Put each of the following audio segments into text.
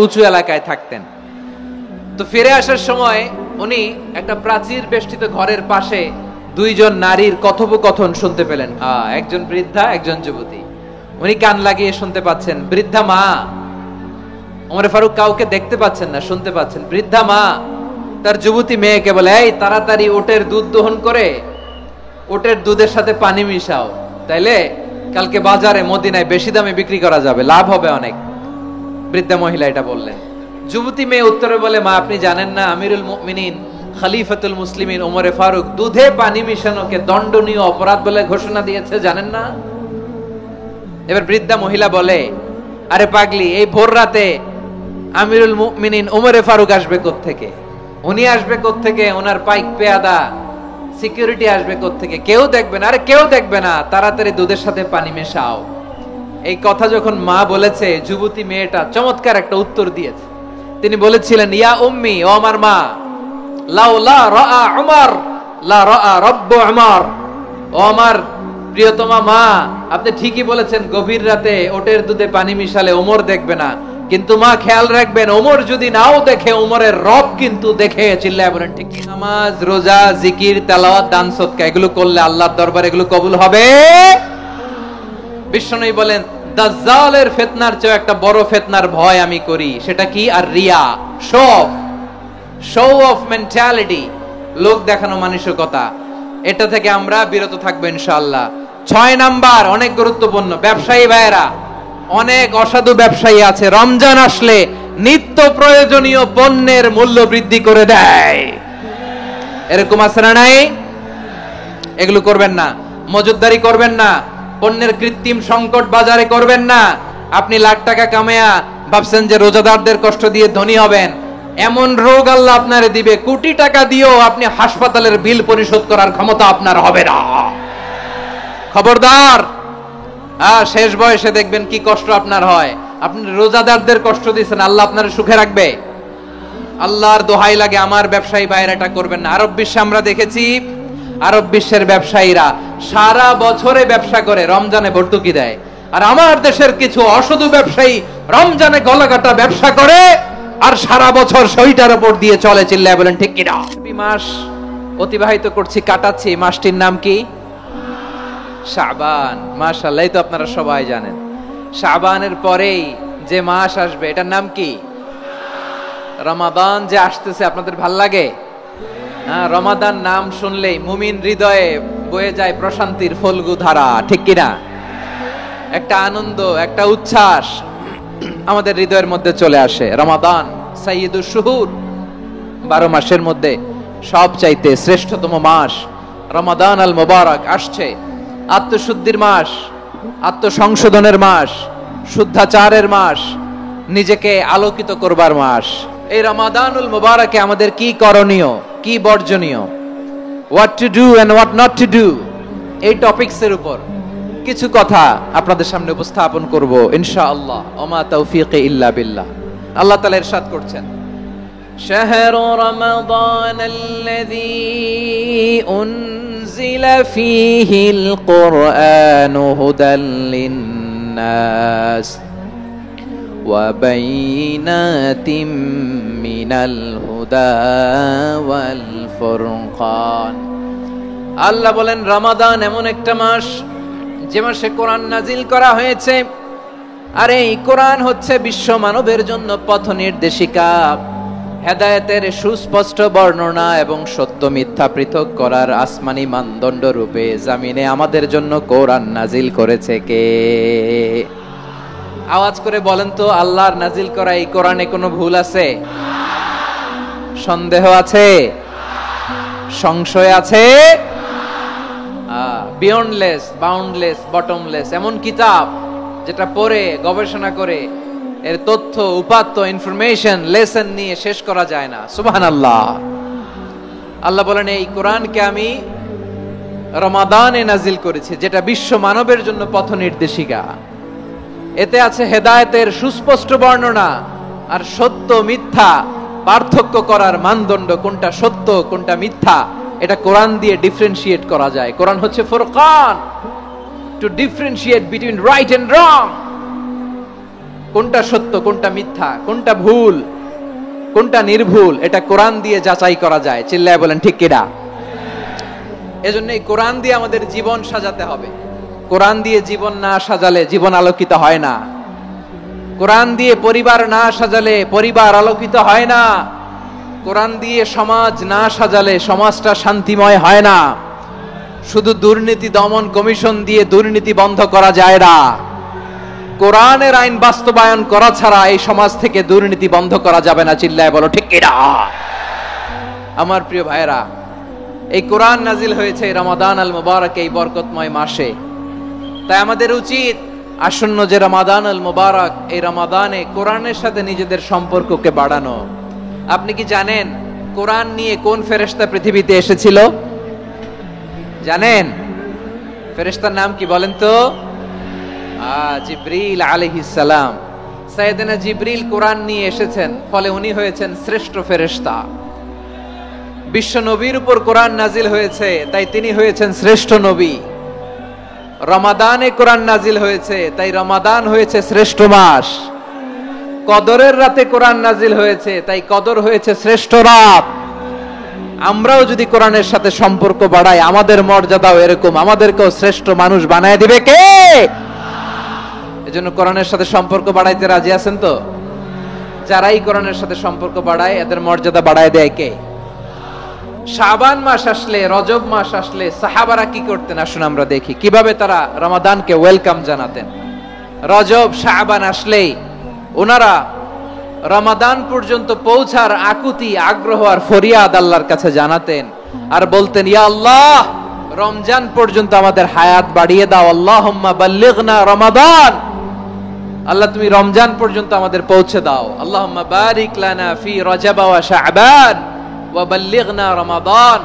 উঁচু এলাকায় থাকতেন। তো ফিরে আসার সময় উনি একটা প্রাচীর বেষ্টিত ঘরের পাশে দুইজন নারীর কথোপকথন শুনতে পেলেন। একজন বৃদ্ধা, একজন যুবতী। উনি কান লাগিয়ে শুনতে পাচ্ছেন। বৃদ্ধা মা, ওমর ফারুক কাউকে দেখতে পাচ্ছেন না, শুনতে পাচ্ছেন। বৃদ্ধা মা তার যুবতী মেয়েকে বলে, এই তাড়াতাড়ি ওটের দুধ দহন করে ওটের দুধের সাথে পানি মিশাও, তাইলে কালকে বাজারে মদিনায় বেশি দামে বিক্রি করা যাবে, লাভ হবে অনেক। বৃদ্ধা মহিলা এটা বললেন। যুবতী মেয়ে উত্তরে বলে, মা আপনি জানেন না আমিরুল মুমিনিন খলিফাতুল মুসলিমিন ওমর ফারুক দুধে পানি মিশানোকে দণ্ডনীয় অপরাধ বলে ঘোষণা দিয়েছে, জানেন না? এবার বৃদ্ধা মহিলা বলে, আরে পাগলি, এই ভোর রাতে আমিরুল মুমিনিন ওমর ফারুক আসবে কোত্থেকে? উনি আসবে কোত্থেকে? ওনার পাইক পেয়াদা সিকিউরিটি আসবে কোত্থেকে? কেউ দেখবে না। আরে কেউ দেখবে না, তাড়াতাড়ি দুধের সাথে পানি মেশাও। এই কথা যখন মা বলেছে, যুবতী মেয়েটা চমৎকার একটা উত্তর দিয়েছে। তিনি বলেছিলেন, ইয়া উম্মি, ও আমার মা, লাউলা রাআ উমর লা রাআ রব্ব উমর। ও আমার প্রিয়তমা মা, আপনি ঠিকই বলেছেন, গভীর রাতে ওটের দুধে পানি মিশালে ওমর দেখবে না, কিন্তু মা খেয়াল রাখবেন, ওমর যদি নাও দেখে, ওমরের রব কিন্তু দেখে। চিল্লায় বলেন ঠিক। নামাজ, রোজা, জিকির, তেলাওয়াত, দান সদকা এগুলো করলে আল্লাহর দরবারে এগুলো কবুল হবে। বিশ্বনবী বলেন, দাজ্জালের ফিতনার চেয়ে একটা বড় ফিতনার ভয় আমি করি, সেটা কি? আর রিয়া, শো অফ মেন্টালিটি, লোক দেখানো মানসিকতা। এটা থেকে আমরা বিরত থাকবো ইনশাআল্লাহ। 6 নাম্বার অনেক গুরুত্বপূর্ণ। ব্যবসায়ী ভাইয়েরা, অনেক অসাধু ব্যবসায়ী আছে, রমজান আসলে নিত্য প্রয়োজনীয় পণ্যের মূল্য বৃদ্ধি করে দেয়। এরকম আছে না নাই? এগুলো করবেন না। মজুদদারি করবেন না। পণ্যের কৃত্রিম সংকট বাজারে করবেন না। আপনি লাখ টাকা কামায়া ভাবছেন যে রোজাদারদের কষ্ট দিয়ে ধনী হবেন, এমন রোগ আল্লাহ আপনারে দিবে, কোটি টাকা দিয়েও আপনি হাসপাতালের বিল পরিশোধ করার ক্ষমতা আপনার হবে না। খবরদার। শেষ বয়সে দেখবেন কি কষ্ট আপনার হয়। আপনি রোজাদারদের কষ্ট দিচ্ছেন, আল্লাহ আপনার সুখে রাখবে? আল্লাহর দোহাই লাগে, আমার ব্যবসায়ী ভাইয়েরা এটা করবেন না। আরব বিশ্বে আমরা দেখেছি, আরব বিশ্বের ব্যবসায়ীরা সারা বছরে ব্যবসা করে, রমজানে ভর্তুকি দেয়। আর আমার দেশের কিছু অসাধু ব্যবসায়ী রমজানে গলাকাটা ব্যবসা করে আর সারা বছর শরীরটার উপর দিয়ে চলে। চিল্লায় বলেন ঠিক কিনা? মাস অতিবাহিত করছি, কাটাচ্ছি। মাসটির নাম কি? শাবান। মাশাআল্লাহ, তো আপনারা সবাই জানেন। শাবানের পরেই যে মাস আসবে, এটার নাম কি? রমাদান। যে আসতেছে, আপনাদের ভাল লাগে? রমাদান নাম শুনলেই মুমিন হৃদয়ে বয়ে যায় প্রশান্তির ফল্গু ধারা, ঠিক কিনা? একটা আনন্দ, একটা উচ্ছ্বাস আমাদের হৃদয়ের মধ্যে চলে আসে। রমাদান সাইয়্যিদুশ শুহুর, 12 মাসের মধ্যে সবচাইতে শ্রেষ্ঠতম মাস রমাদান আল মুবারক আসছে। আত্মশুদ্ধির মাস, আত্মসংশোধনের মাস, শুদ্ধাচারের মাস, নিজেকে আলোকিত করবার মাস। এই রমাদানুল মুবারকে আমাদের কি করণীয়, কি বর্জনীয়, what to do and what not to do, এই টপিকসের উপর কিছু কথা আপনাদের সামনে উপস্থাপন করব ইনশাআল্লাহ। ওমা তাওফীকি ইল্লা বিল্লাহ। আল্লাহ তাআলা ইরশাদ করছেন, শাহরু রমাদানাল্লাযী উনজিলা ফীহিল কুরআনু হুদাল লিন্নাস ওয়া বাইনাতিম মিনাল হুদা ওয়াল ফুরকান। আল্লাহ বলেন, রমাদান এমন একটা মাস যে মাসে কোরআন নাজিল করা হয়েছে। আর এই কোরআন হচ্ছে বিশ্ব মানবের জন্য পথ নির্দেশিকা, হেদায়েতের সুস্পষ্ট বর্ণনা এবং সত্য মিথ্যা পৃথক করার আসমানি মানদণ্ড রূপে জামিনে আমাদের জন্য কোরআন নাজিল করেছে কে? আওয়াজ করে বলেন তো, আল্লাহর নাজিল করা এই কোরআনে কোনো ভুল আছে? সন্দেহ আছে? সংশয় আছে? বিয়ন্ডলেস, বাউন্ডলেস, বটমলেস, এমন কিতাব যেটা পড়ে গবেষণা করে এর তথ্য, উপাত্ত, ইনফরমেশন, লেসন নিয়ে শেষ করা যায় না। সুবহানাল্লাহ। আল্লাহ বলেন, এই কোরআনকে আমি রমাদানে নাজিল করেছি, যেটা বিশ্ব মানবের জন্য পথ নির্দেশিকা। এতে আছে হেদায়েতের সুস্পষ্ট বর্ণনা আর সত্য মিথ্যা পার্থক্য করার মানদণ্ড, কোনটা সত্য কোনটা মিথ্যা এটা কোরআন দিয়ে ডিফারেন্সিয়েট করা যায়। কোরআন হচ্ছে Furqan, to differentiate between right and wrong. কোনটা সত্য, কোনটা মিথ্যা, কোনটা ভুল, কোনটা নির্ভুল, এটা কোরআন দিয়ে যাচাই করা যায়। চিল্লায় বলেন ঠিক কিনা? এজন্য এই কোরআন দিয়ে আমাদের জীবন সাজাতে হবে। কোরআন দিয়ে জীবন না সাজালে জীবন আলোকিত হয় না। কোরআন দিয়ে পরিবার না সাজালে পরিবার আলোকিত হয় না। কোরআন দিয়ে সমাজ না সাজালে সমাজটা শান্তিময় হয় না। শুধু দুর্নীতি দমন কমিশন দিয়ে দুর্নীতি বন্ধ করা যায় না। কোরআনের আইন বাস্তবায়ন করা ছাড়া এই সমাজ থেকে দুর্নীতি বন্ধ করা যাবে না। চিল্লায় বলো ঠিক কিনা? আমার প্রিয় ভাইরা, এই কোরআন নাজিল হয়েছে রমাদান আল মুবারক, এই বরকতময় মাসে। তাই আমাদের উচিত আসন্ন যে রমাদান আল মুবারক, এই রমাদানে কোরআনের সাথে নিজেদের সম্পর্ককে বাড়ানো। আপনি কি জানেন কোরআন নিয়ে কোন ফেরেশতা পৃথিবীতে এসেছিল? জানেন ফেরেশতার নাম কি বলেন তো? জিবরিল আলাইহিস সালাম। সাইয়েদনা জিবরিল কোরআন নিয়ে এসেছেন, ফলে উনি হয়েছেন শ্রেষ্ঠ ফেরেশতা। বিশ্ব নবীর উপর কোরআন নাজিল হয়েছে, তাই তিনি হয়েছেন শ্রেষ্ঠ নবী। রমাদানে কোরআন নাজিল হয়েছে, তাই রমাদান হয়েছে শ্রেষ্ঠ মাস। কদরের রাতে কোরআন নাজিল হয়েছে, তাই কদর হয়েছে শ্রেষ্ঠ রাত। আমরাও যদি কোরআনের সাথে সম্পর্ক বাড়াই, আমাদের মর্যাদাও এরকম, আমাদেরকেও শ্রেষ্ঠ মানুষ বানায় দিবে কে? এজন্য কোরআনের সাথে সম্পর্ক বাড়াইতে রাজি আছেন তো? যারাই কোরআনের সাথে সম্পর্ক বাড়ায় এদের মর্যাদা বাড়ায় দেয় কে? শাবান মাস আসলে, রজব মাস আসলে সাহাবারা কি করতেন আসুন আমরা দেখি কিভাবে তারা রমাদানকে ওয়েলকাম জানাতেন। রজব শাবান আসলেই ওনারা রমাদান পর্যন্ত পৌঁছার আকুতি, আগ্রহ আর ফরিয়াদ আল্লাহর কাছে জানাতেন আর বলতেন, ইয়া আল্লাহ, রমজান পর্যন্ত আমাদের হায়াত বাড়িয়ে দাও। আল্লাহুম্মা বাল্লিগনা রমাদান, আল্লাহ তুমি রমজান পর্যন্ত আমাদের পৌঁছে দাও। আল্লাহুম্মা বারিক লানা ফি রজব ওয়া শাবান ওয়া বাল্লিগনা রমাদান,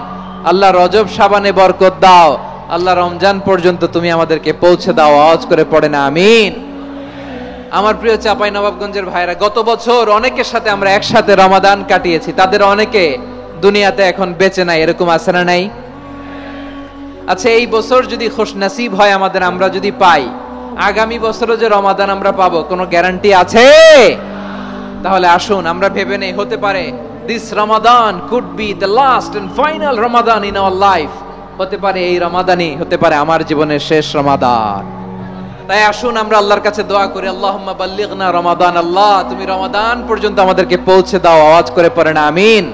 আল্লাহ রজব শাবানে বরকত দাও, আল্লাহ রমজান পর্যন্ত তুমি আমাদেরকে পৌঁছে দাও। আওয়াজ করে পড়েন আমিন। আমার প্রিয় চাঁপাইনবাবগঞ্জের ভাইরা, গত বছর অনেকের সাথে আমরা একসাথে রমাদান কাটিয়েছি, তাদের অনেকে দুনিয়াতে এখন বেঁচে নাই, এরকম আছে না নাই? আচ্ছা, এই বছর যদি খুশনসিব হয় আমাদের, আমরা যদি পাই, আগামী বছরও যে রমাদান আমরা পাবো কোনো গ্যারান্টি আছে? তাহলে আসুন আমরা ভেবে নেই, হতে পারে this Ramadan could be the last and final Ramadan in our life. হতে পারে এই রমাদানই হতে পারে আমার জীবনের শেষ রমাদান। তাই আসুন আমরা আল্লাহর কাছে দোয়া করি, আল্লাহুম্মা বাল্লিগনা রমাদান, আল্লাহ তুমি রমাদান পর্যন্ত আমাদেরকে পৌঁছে দাও। আওয়াজ করে পড়েন আমিন।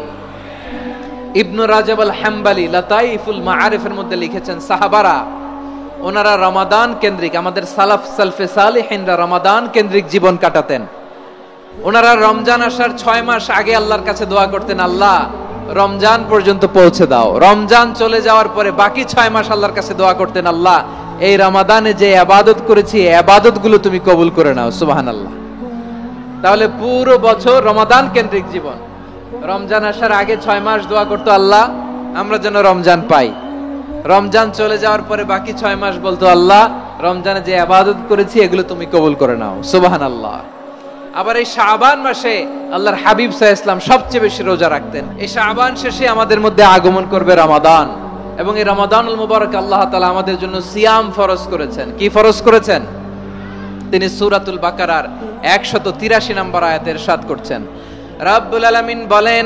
ইবনু রাজব আল হাম্বলি লাতাইফুল মাআরিফের মধ্যে লিখেছেন, সাহাবারা ওনারা রমাদান কেন্দ্রিক, আমাদের সালাফ সালফে সালেহিনরা রমাদান কেন্দ্রিক জীবন কাটাতেন। ওনারা রমজান আসার 6 মাস আগে আল্লাহর কাছে দোয়া করতেন, আল্লাহ রমজান পর্যন্ত পৌঁছে দাও। রমজান চলে যাওয়ার পরে বাকি 6 মাস আল্লাহর কাছে দোয়া করতেন, আল্লাহ এই রমাদানে যে ইবাদত করেছি এই ইবাদতগুলো তুমি কবুল করে নাও। সুবহানাল্লাহ। তাহলে পুরো বছর রমাদান কেন্দ্রিক জীবন। রমজান আসার আগে 6 মাস দোয়া করতো, আল্লাহ আমরা যেন রমজান পাই। রমজান চলে যাওয়ার পরে বাকি 6 মাস বলতো, আল্লাহ রমজানে যে ইবাদত করেছি এগুলো তুমি কবুল করে নাও। সুবহানাল্লাহ। আবার এই শাবান মাসে আল্লাহর হাবিব সাল্লাল্লাহু আলাইহি ওয়াসাল্লাম সবচেয়ে বেশি রোজা রাখতেন। এই শাবান শেষে আমাদের মধ্যে আগমন করবে রমাদান, এবং এই রমাদানুল মুবারক আল্লাহ তাআলা আমাদের জন্য সিয়াম ফরজ করেছেন। কি ফরজ করেছেন? তিনি সূরাতুল বাকারার 183 নম্বর আয়াতে ইরশাদ করছেন, রাব্বুল আলামিন বলেন,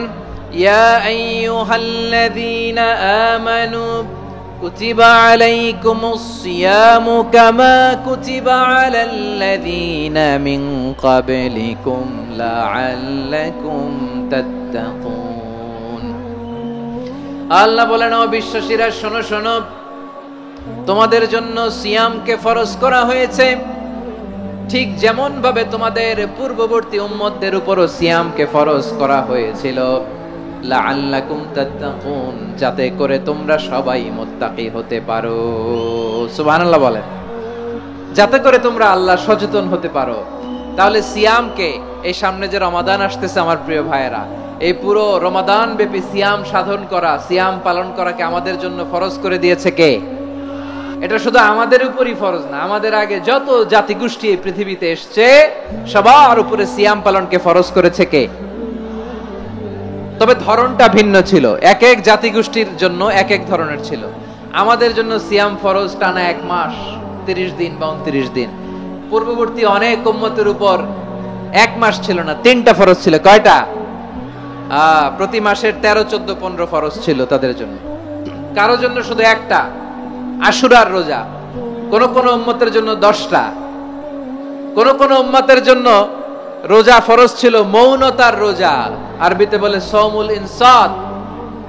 ইয়া আইয়ুহাল্লাযীনা আমানু কুতিবা আলাইকুমুস সিয়ামু কামা কুতিবা আলাল্লাযীনা মিন ক্বাবলিকুম লাআল্লাকুম তাত্তাকুন। আল্লাহ বলেন, ও বিশ্বাসীরা শোনো শোনো, তোমাদের জন্য সিয়ামকে ফরজ করা হয়েছে, ঠিক যেমন ভাবে তোমাদের পূর্ববর্তী উম্মতদের উপরও সিয়ামকে ফরজ করা হয়েছিল, লাআল্লাকুম তাত্তাকুন, যাতে করে তোমরা সবাই মুত্তাকি হতে পারো। সুবহানাল্লাহ বলেন, যাতে করে তোমরা আল্লাহ সচেতন হতে পারো। তাহলে সিয়ামকে, এই সামনে যে রমাদান আসতেছে আমার প্রিয় ভাইয়েরা, এই পুরো রমাদান ব্যাপী সিয়াম সাধন করা, সিয়াম পালন করাকে আমাদের জন্য ফরজ করে দিয়েছে কে? এটা শুধু আমাদের উপরই ফরজ না, আমাদের আগে যত জাতিগোষ্ঠী এই পৃথিবীতে এসছে সবার উপরে সিয়াম পালনকে ফরজ করেছে কে? তবে ধরনটা ভিন্ন ছিল, এক এক জাতিগোষ্ঠীর জন্য এক এক ধরনের ছিল। আমাদের জন্য সিয়াম ফরজ টানা 1 মাস 30 দিন বা 29 দিন। পূর্ববর্তী অনেক উম্মতের উপর এক মাস ছিল না, 3টা ফরজ ছিল। কয়টা? প্রতি মাসের 13, 14, 15 ফরজ ছিল তাদের জন্য। কারো জন্য শুধু একটা, আশুরার রোজা। কোন কোন উম্মতের জন্য 10টা। কোন কোন উম্মতের জন্য রোজা ফরজ ছিল মৌনতার রোজা, আরবিতে বলে সওমুল ইনসাত,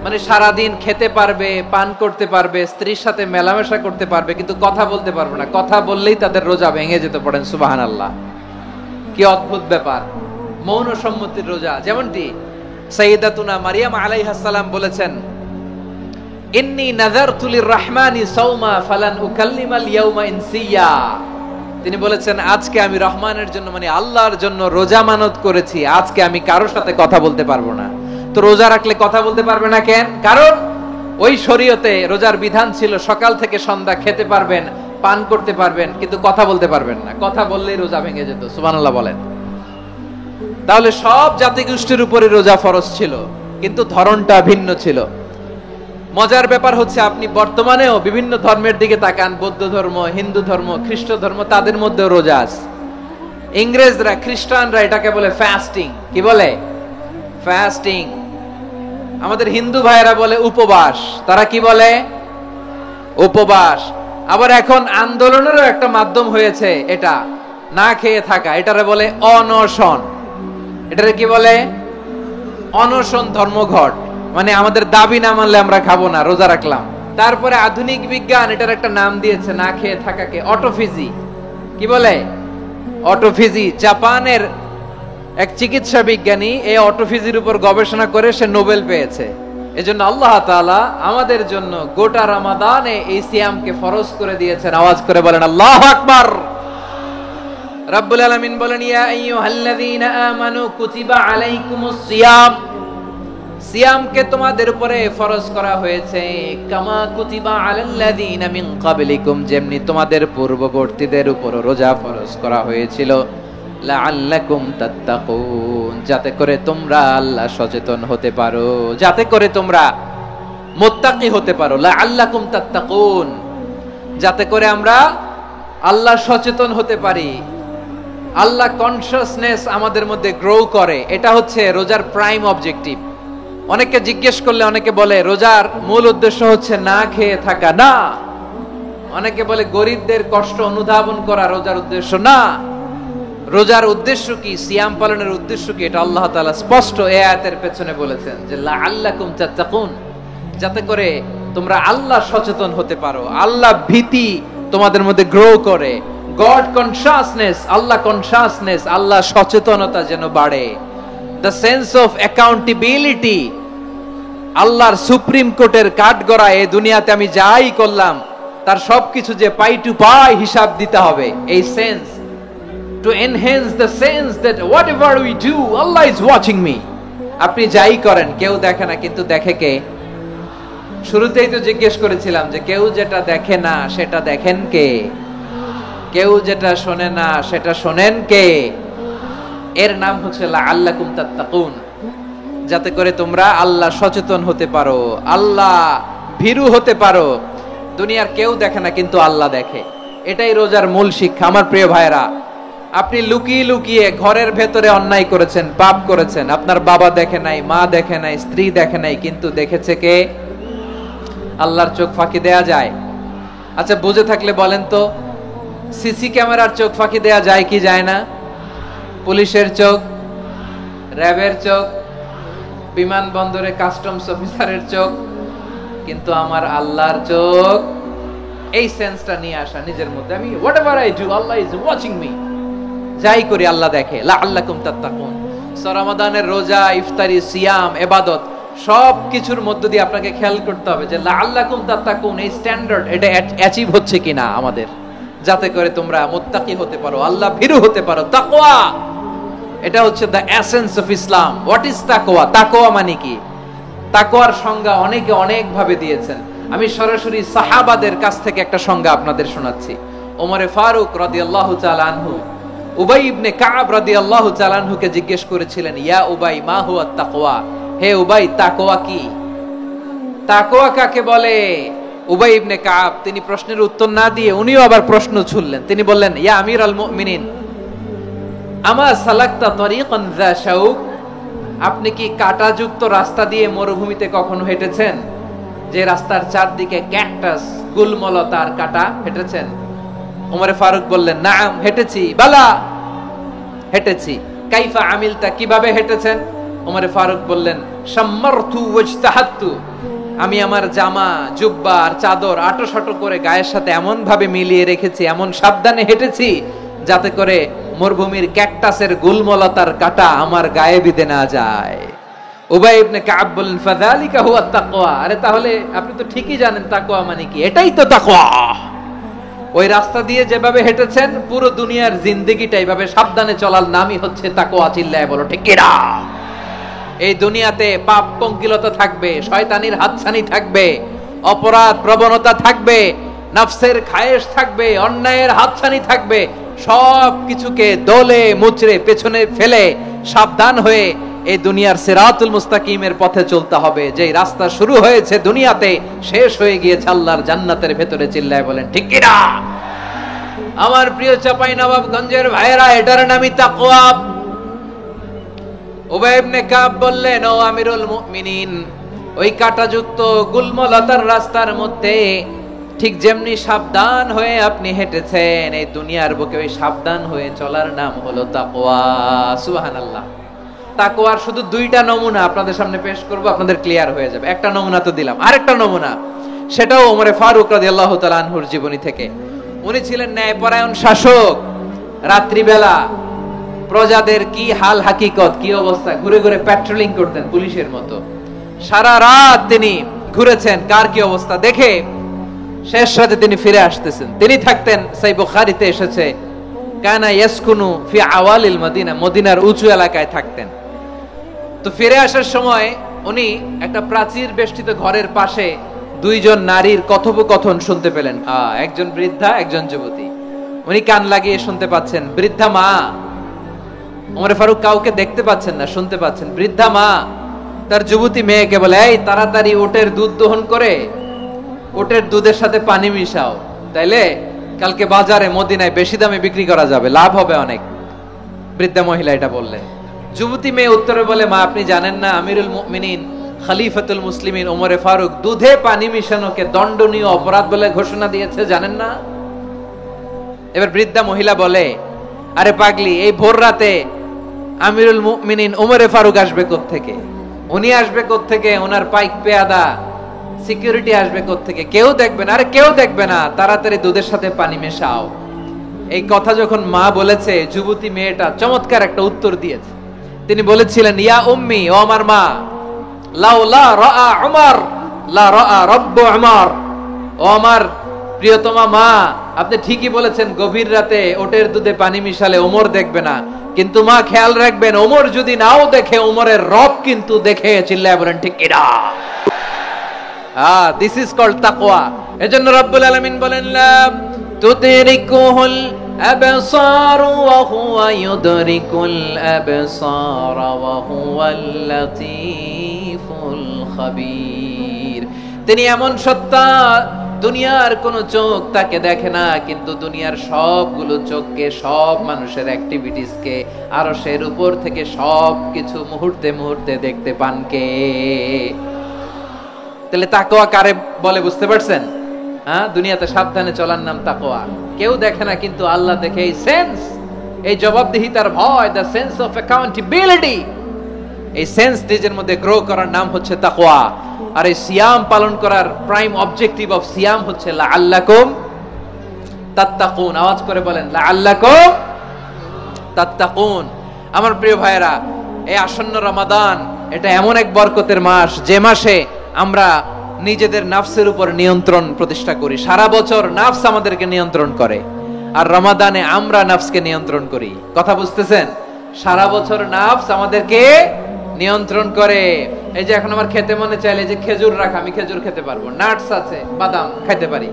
মানে সারাদিন খেতে পারবে, পান করতে পারবে, স্ত্রীর সাথে মেলামেশা করতে পারবে, কিন্তু কথা বলতে পারবে না। কথা বললেই তাদের রোজা ভেঙে যেত। পড়েন সুবহানাল্লাহ। কি অদ্ভুত ব্যাপার, মৌন সম্মতির রোজা। যেমনটি সাইয়্যিদাতুনা মারিয়াম আলাইহিস সালাম বলেছেন, ইন্নী নাযারতু লির-রাহমানি সাওমা ফালান উকাল্লিমাল ইয়াওমা ইনসিয়া। তিনি বলেছেন, আজকে আমি রহমানের জন্য, মানে আল্লাহর জন্য রোজা মানত করেছি, আজকে আমি কারোর সাথে কথা বলতে পারবো না। তো রোজা রাখলে কথা বলতে পারবে না কেন? কারণ ওই শরীয়তে রোজার বিধান ছিল সকাল থেকে সন্ধ্যা খেতে পারবেন, পান করতে পারবেন, কিন্তু কথা বলতে পারবেন না। কথা বললেই রোজা ভেঙে যেত। সুবহানাল্লাহ বলেন। তাহলে সব জাতিগোষ্ঠীর উপরে রোজা ফরজ ছিল, কিন্তু ধরনটা ভিন্ন ছিল। মজার ব্যাপার হচ্ছে, আপনি বর্তমানেও বিভিন্ন ধর্মের দিকে তাকান, বৌদ্ধ ধর্ম, হিন্দু ধর্ম, খ্রিস্ট ধর্ম, তাদের মধ্যেও রোজা আছে। ইংরেজরা, খ্রিস্টানরা এটাকে বলে ফাস্টিং। কি বলে? ফাস্টিং। আমাদের হিন্দু ভাইয়েরা বলে উপবাস। তারা কি বলে? উপবাস। আবার এখন আন্দোলনেরও একটা মাধ্যম হয়েছে এটা, না খেয়ে থাকা। এটারে বলে অনশন। এটারে কি বলে? অনশন ধর্মঘট। মানে আমাদের দাবি না মানলে আমরা খাবো না, রোজা রাখলাম। তারপরে আধুনিক বিজ্ঞান এটার একটা নাম দিয়েছে না খেয়ে থাকাকে, অটোফিজি। কি বলে? অটোফিজি। জাপানের এক চিকিৎসা বিজ্ঞানী এই অটোফিজির উপর গবেষণা করে সে নোবেল পেয়েছে। এজন্য আল্লাহ তাআলা আমাদের জন্য গোটা রমাদানে এই সিয়ামকে ফরজ করে দিয়েছেন। আওয়াজ করে বলেন আল্লাহু আকবার। রব্বুল আলামিন বলেন, ইয়া আইয়ুহাল্লাযীনা আমানু কুতিবা আলাইকুমুস সিয়াম। সিয়ামকে তোমাদের উপরে ফরজ করা হয়েছে, কামা কুতিবা আলাল্লাযীনা মিন ক্বাবলিকুম, যেমনি তোমাদের পূর্ববর্তীদের উপর রোজা ফরজ করা হয়েছিল, লাআল্লাকুম তাত্তাকুন, যাতে করে তোমরা আল্লাহ সচেতন হতে পারো, যাতে করে তোমরা মুত্তাকি হতে পারো। লাআল্লাকুম তাত্তাকুন, যাতে করে আমরা আল্লাহ সচেতন হতে পারি, আল্লাহ কনসিয়াসনেস আমাদের মধ্যে গ্রো করে। এটা হচ্ছে রোজার প্রাইম অবজেক্টিভ। অনেকে জিজ্ঞেস করলে অনেকে বলে রোজার মূল উদ্দেশ্য হচ্ছে না খেয়ে থাকা। না। অনেকে বলে গরিবদের কষ্ট অনুধাবন করা রোজার উদ্দেশ্য। না। রোজার উদ্দেশ্য কি, সিয়াম পালনের উদ্দেশ্য কি, এটা আল্লাহ তাআলা স্পষ্ট এই আয়াতের পেছনে বলেছেন যে লাআল্লাকুম তাত্তাকুন, যাতে করে তোমরা আল্লাহ সচেতন হতে পারো, আল্লাহ ভীতি তোমাদের মধ্যে গ্রো করে, গড কনসিয়াসনেস, আল্লাহ কনসিয়াসনেস, আল্লাহ সচেতনতা যেন বাড়ে, দ্য সেন্স অফ অ্যাকাউন্টেবিলিটি। আল্লাহর সুপ্রিম কোর্টের কাঠগড়া এই দুনিয়াতে আমি যাই করলাম তার সবকিছু যে পাই টু পাই হিসাব দিতে হবে, এই sense, to enhance the sense that whatever we do, Allah is watching me. আপনি যাই করেন কেউ দেখে না, কিন্তু দেখে কে? শুরুতেই তো জিজ্ঞেস করেছিলাম যে কেউ যেটা দেখে না সেটা দেখেন কে? কেউ যেটা শোনে না সেটা শোনেন কে? এর নাম হচ্ছে লাআল্লাকুম তাত্তাকুন, যাতে করে তোমরা আল্লাহ সচেতন হতে পারো, আল্লাহ ভীরু হতে পারো। দুনিয়ার কেউ দেখে না, কিন্তু আল্লাহ দেখে। এটাই রোজার মূল শিক্ষা। আমার প্রিয় ভাইরা, আপনি লুকিয়ে লুকিয়ে ঘরের ভেতরে অন্যায় করেছেন, পাপ করেছেন, আপনার বাবা দেখে নাই, মা দেখে নাই, স্ত্রী দেখে নাই, কিন্তু দেখেছে কে? আল্লাহর চোখ ফাঁকি দেয়া যায়? আচ্ছা, বুঝে থাকলে বলেন তো, সিসি ক্যামেরার চোখ ফাঁকি দেয়া যায় কি যায় না? পুলিশের চোখ, র্যাবের চোখ, বিমানবন্দরে কাস্টমস অফিসারের চোখ, কিন্তু আমার আল্লাহর চোখ। এই সেন্সটা নিয়ে আসা নিজের মধ্যে, আমি whatever I do Allah is watching me, যাই করি আল্লাহ দেখে। লাআল্লাকুম তাত্তাকুন। রমাদানের রোজা, ইফতারি, সিয়াম, ইবাদত সব কিছুর মধ্য দিয়ে আপনাকে খেয়াল করতে হবে যে লাআল্লাকুম তাত্তাকুন এই স্ট্যান্ডার্ড এটা অ্যাচিভ হচ্ছে কিনা আমাদের, যাতে করে তোমরা মুত্তাকি হতে পারো, আল্লাহ ভীরু হতে পারো। তাকওয়া, এটা হচ্ছে the essence of Islam. What is তাকওয়া? তাকওয়া মানে কি? তাকওয়ার সংজ্ঞা অনেকে অনেক ভাবে দিয়েছেন। আমি সরাসরি সাহাবাদের কাছ থেকে একটা সংজ্ঞা আপনাদের শোনাচ্ছি। ওমরে ফারুক রাদিয়াল্লাহু তাআলা আনহু উবাই ইবনে কাব রাদিয়াল্লাহু তাআলা আনহুকে জিজ্ঞেস করেছিলেন, ইয়া উবাই মা হুয়া তাকওয়া? হে উবাই, তাকওয়া কি? তাকওয়া কাকে বলে? উবাই ইবনে কাব তিনি প্রশ্নের উত্তর না দিয়ে উনিও আবার প্রশ্ন ছুড়লেন। তিনি বললেন, ইয়া আমিরুল মুমিনিন, আমা সালাকতা তরিকান যা শাউক, আপনি কি কাঁটাযুক্ত রাস্তা দিয়ে মরুভূমিতে কখনো হেঁটেছেন? যে রাস্তার চারদিকে ক্যাকটাস, গুলমলতার কাঁটা, হেঁটেছেন? ওমরে ফারুক বললেন, নাম, হেঁটেছি। বালা, হেঁটেছি। কাইফা আমিলতা, কিভাবে হেঁটেছেন? ওমরে ফারুক বললেন, শাম্মারতু ওয়াজতাহাতু, আমি আমার জামা, জুব্বা আর চাদর আটোসাটো করে গায়ের সাথে এমন ভাবে মিলিয়ে রেখেছি, এমন সাবধানে হেঁটেছি যাতে করে মরুভূমির ক্যাকটাসের গুলমলতার কাঁটা আমার গায়ে বিঁধে না যায়। উবাই ইবনে কাব বললেন, ফাযালিকা হুয়া তাকওয়া, আরে তাহলে আপনি তো ঠিকই জানেন তাকওয়া মানে কি, এটাই তো তাকওয়া। ওই রাস্তা দিয়ে যেভাবে হেঁটেছেন, পুরো দুনিয়ার জিন্দেগিটা এইভাবে সাবধানে চলার নামই হচ্ছে তাকওয়া। চিল্লায় বলো ঠিক কিনা? এই দুনিয়াতে পাপ পঙ্কিলতা থাকবে, শয়তানির হাতছানি থাকবে, অপরাধ প্রবণতা থাকবে, নফসের খায়েশ থাকবে, অন্যায়ের হাতছানি থাকবে, সব কিছুকে দলে মুচড়ে পেছনে ফেলে সাবধান হয়ে এই দুনিয়ার সিরাতুল মুস্তাকিমের পথে চলতে হবে। যেই রাস্তা শুরু হয়েছে দুনিয়াতে, শেষ হয়ে গিয়েছে আল্লাহর জান্নাতের ভেতরে। চিল্লায় বলেন ঠিক কিনা? আমার প্রিয় চাঁপাইনবাবগঞ্জের ভাইয়েরা, এটার নামই তাকওয়া। উবাই ইবনে কাব বললেন, ও আমিরুল মুমিনিন, ওই কাঁটাযুক্ত গুলমলতার রাস্তার মধ্যে ঠিক যেমনি সাবধান হয়ে আপনি হেঁটেছেন, এই দুনিয়ার বুকে ওই সাবধান হয়ে চলার নাম হলো তাকওয়া। সুবহানাল্লাহ। তাকওয়ার শুধু দুইটা নমুনা আপনাদের সামনে পেশ করব, আপনাদের ক্লিয়ার হয়ে যাবে। একটা নমুনা তো দিলাম, আরেকটা নমুনা, সেটাও ওমরে ফারুক রাদিয়াল্লাহু তাআলা আনহুর জীবনী থেকে। উনি ছিলেন ন্যায়পরায়ণ শাসক। রাত্রিবেলা প্রজাদের কি হাল হাকিকত, কি অবস্থা, ঘুরে ঘুরে প্যাট্রোলিং করতেন পুলিশের মতো। সারা রাত তিনি ঘুরেছেন কার কি অবস্থা দেখে, শেষ রাতে তিনি ফিরে আসতেছেন। তিনি থাকতেন, সেই বুখারীতে এসেছে, কানা ইয়াসকুনু ফি আওয়ালিল মদিনা, মদিনার উঁচু এলাকায় থাকতেন। তো ফিরে আসার সময় উনি একটা প্রাচীর বেষ্টিত ঘরের পাশে দুইজন নারীর কথোপকথন শুনতে পেলেন। একজন বৃদ্ধা, একজন যুবতী। উনি কান লাগিয়ে শুনতে পাচ্ছেন। বৃদ্ধা মা, ওমর ফারুক কাউকে দেখতে পাচ্ছেন না, শুনতে পাচ্ছেন। বৃদ্ধা মা তার যুবতী মেয়েকে বলে, এই তাড়াতাড়ি ওটের দুধ দহন করে ওটের দুধের সাথে পানি মিশাও, তাইলে কালকে বাজারে মদিনায় বেশি দামে বিক্রি করা যাবে, লাভ হবে অনেক। বৃদ্ধা মহিলা এটা বললেন। যুবতী মেয়ে উত্তরে বলে, মা আপনি জানেন না আমিরুল মুমিনিন খলিফাতুল মুসলিমিন ওমরে ফারুক দুধে পানি মিশানোকে দণ্ডনীয় অপরাধ বলে ঘোষণা দিয়েছে, জানেন না? এবার বৃদ্ধা মহিলা বলে, আরে পাগলি, এই ভোর রাতে আমিরুল মুমিনিন ওমরে ফারুক আসবে কোত্থেকে? উনি আসবে কোত্থেকে? ওনার পাইক পেয়াদা সিকিউরিটি আসবে কোত্থেকে? কেউ দেখবে না। আরে কেউ দেখবে না, তাড়াতাড়ি দুধের সাথে পানি মেশাও। এই কথা যখন মা বলেছে, যুবতী মেয়েটা চমৎকার একটা উত্তর দিয়েছে। তিনি বলেছিলেন, ইয়া উম্মি, ও আমার মা, লাউলা রাআ উমর লা রাআ রাব্বু উমর, ও আমার প্রিয়তমা মা, আপনি ঠিকই বলেছেন, গভীর রাতে ওটের দুধে পানি মিশালে ওমর দেখবে না, কিন্তু মা খেয়াল রাখবেন, ওমর যদি নাও দেখে, ওমরের রব কিন্তু দেখে। চিল্লায় বলেন ঠিক কিনা? দিস ইজ কল্ড তাকওয়া। এজন্য রব্বুল আলামিন বলেন, লা তুদরিকুহুল আবসার ওয়া হুয়া ইউদরিকুল আবসার ওয়া হুয়াল লাতীফুল খাবীর। তিনি এমন সত্তা, দুনিয়ার কোন চোখ তাকে দেখে না, কিন্তু দুনিয়ার সবগুলো চোখকে, সব মানুষের অ্যাক্টিভিটিসকে আরশের উপর থেকে সবকিছু মুহূর্তে মুহূর্তে দেখতে পান কে? তাহলে তাকওয়া কারে বলে বুঝতে পারছেন? দুনিয়াতে সাবধানে চলার নাম তাকওয়া। কেউ দেখে না, কিন্তু আল্লাহ দেখে। এই সেন্স, এই জবাবদিহিতার ভয়, দ্য সেন্স অফ অ্যাকাউন্টেবিলিটি, এই সেন্স নিজের মধ্যে গ্রো করার নাম হচ্ছে তাকওয়া। আর এই সিয়াম পালন করার প্রাইম অবজেক্টিভ অফ সিয়াম হচ্ছে লাআল্লাকুম তাত্তাকুন। আওয়াজ করে বলেন, লাআল্লাকুম তাত্তাকুন। আমার প্রিয় ভাইরা, এই আসন্ন রমাদান, এটা এমন এক বরকতের মাস, যে মাসে আমরা নিজেদের নাফসের উপর নিয়ন্ত্রণ প্রতিষ্ঠা করি। সারা বছর নাফস আমাদেরকে নিয়ন্ত্রণ করে, আর রমাদানে আমরা নাফসকে নিয়ন্ত্রণ করি। কথা বুঝতেছেন? সারা বছর নাফস আমাদেরকে নিয়ন্ত্রণ করে। এই যে এখন আমার খেতে মনে চাইলে যে খেজুর রাখা, আমি খেজুর খেতে পারবো, নাটস আছে, বাদাম খাইতে পারি।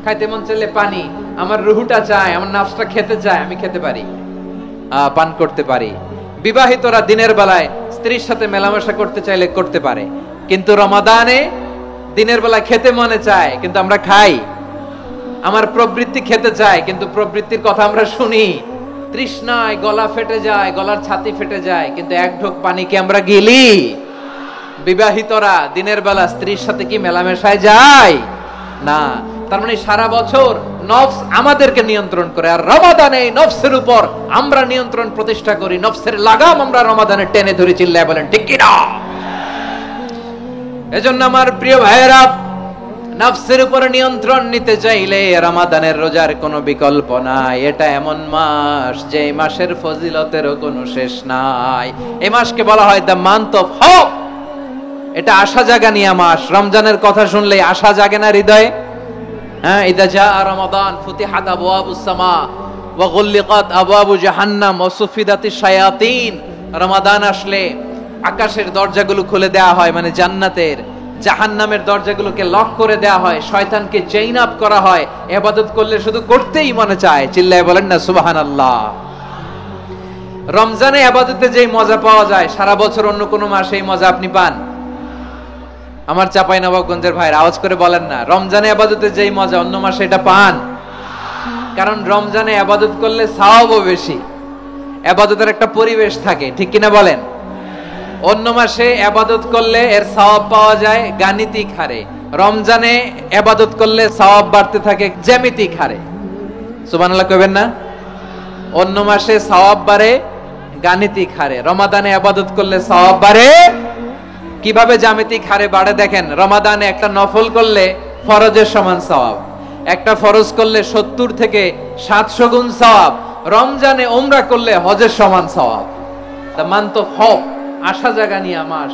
খাইতে মন চাইলে পানি, আমার রুহুটা চায়, আমার নাফসটা খেতে চায়, আমি খেতে পারি, পান করতে পারি। বিবাহিতরা দিনের বেলায় স্ত্রীর সাথে মেলামেশা করতে চাইলে করতে পারে, কিন্তু রমাদানে দিনের বেলা খেতে মনে চায়, কিন্তু আমরা খাই। আমার প্রবৃত্তি খেতে চায়, কিন্তু প্রবৃত্তির কথা আমরা শুনি। তৃষ্ণায় গলা ফেটে যায়, গলার ছাতি ফেটে যায়, কিন্তু এক ঢোক পানি কি আমরা গিলি? বিবাহিতরা দিনের বেলা স্ত্রীর সাথে কি মেলামেশায় যায় না? তার মানে সারা বছর নফস আমাদেরকে নিয়ন্ত্রণ করে, আর রমাদানে নফসের উপর আমরা নিয়ন্ত্রণ প্রতিষ্ঠা করি। নফসের লাগাম আমরা রমাদানে টেনে ধরে, চিল্লায় বলেন ঠিক কি না? এজন্য আমার প্রিয় ভাইয়েরা, নফসের উপর নিয়ন্ত্রণ নিতে চাইলে রমাদানের রোজার কোনো বিকল্প নাই। এটা এমন মাস যে মাসের ফজিলতেরও কোনো শেষ নাই। এই মাসকে বলা হয় দ্য মান্থ অফ হোপ। এটা আশা জাগানিয়া মাস। রমজানের কথা শুনলে আশা জাগে না হৃদয়ে? হ্যাঁ, ইদা জাআ রমাদান ফুতিহাত আবওয়াবুস সামা ওয়া গুল্লিকাত আবওয়াবু জাহান্নাম ওয়া সুফিদাতিশ শায়াতিন। রমাদান আসলে আকাশের দরজাগুলো খুলে দেয়া হয়, মানে জান্নাতের। জাহান্নামের দরজাগুলোকে লক করে দেয়া হয়, শয়তানকে চেইন আপ করা হয়। ইবাদত করলে শুধু করতেই মনে চায়, চিল্লায় বলেন না সুবহানাল্লাহ। রমজানে ইবাদতে যেই মজা পাওয়া যায়, সারা বছর অন্য কোন মাসে এই মজা আপনি পান? আমার চাঁপাইনবাবগঞ্জের ভাইরা আওয়াজ করে বলেন না, রমজানে ইবাদতে যেই মজা অন্য মাসে এটা পান? কারণ রমজানে ইবাদত করলে সওয়াবও বেশি, ইবাদতের একটা পরিবেশ থাকে, ঠিক কিনা বলেন? অন্য মাসে ইবাদত করলে এর সওয়াব পাওয়া যায় গাণিতিক হারে, রমজানে ইবাদত করলে সওয়াব বাড়তে থাকে জ্যামিতিক হারে। সুবহানাল্লাহ কইবেন না? অন্য মাসে সওয়াব বাড়ে গাণিতিক হারে, রমাদানে ইবাদত করলে সওয়াব বাড়ে কিভাবে? জ্যামিতিক হারে বাড়ে। দেখেন, রমাদানে একটা নফল করলে ফরজের সমান সওয়াব, একটা ফরজ করলে 70 থেকে 700 গুণ সওয়াব, রমজানে উমরা করলে হজের সমান সওয়াব। দ্য মান্থ অফ হোপ, আশা জাগানিয়া মাস।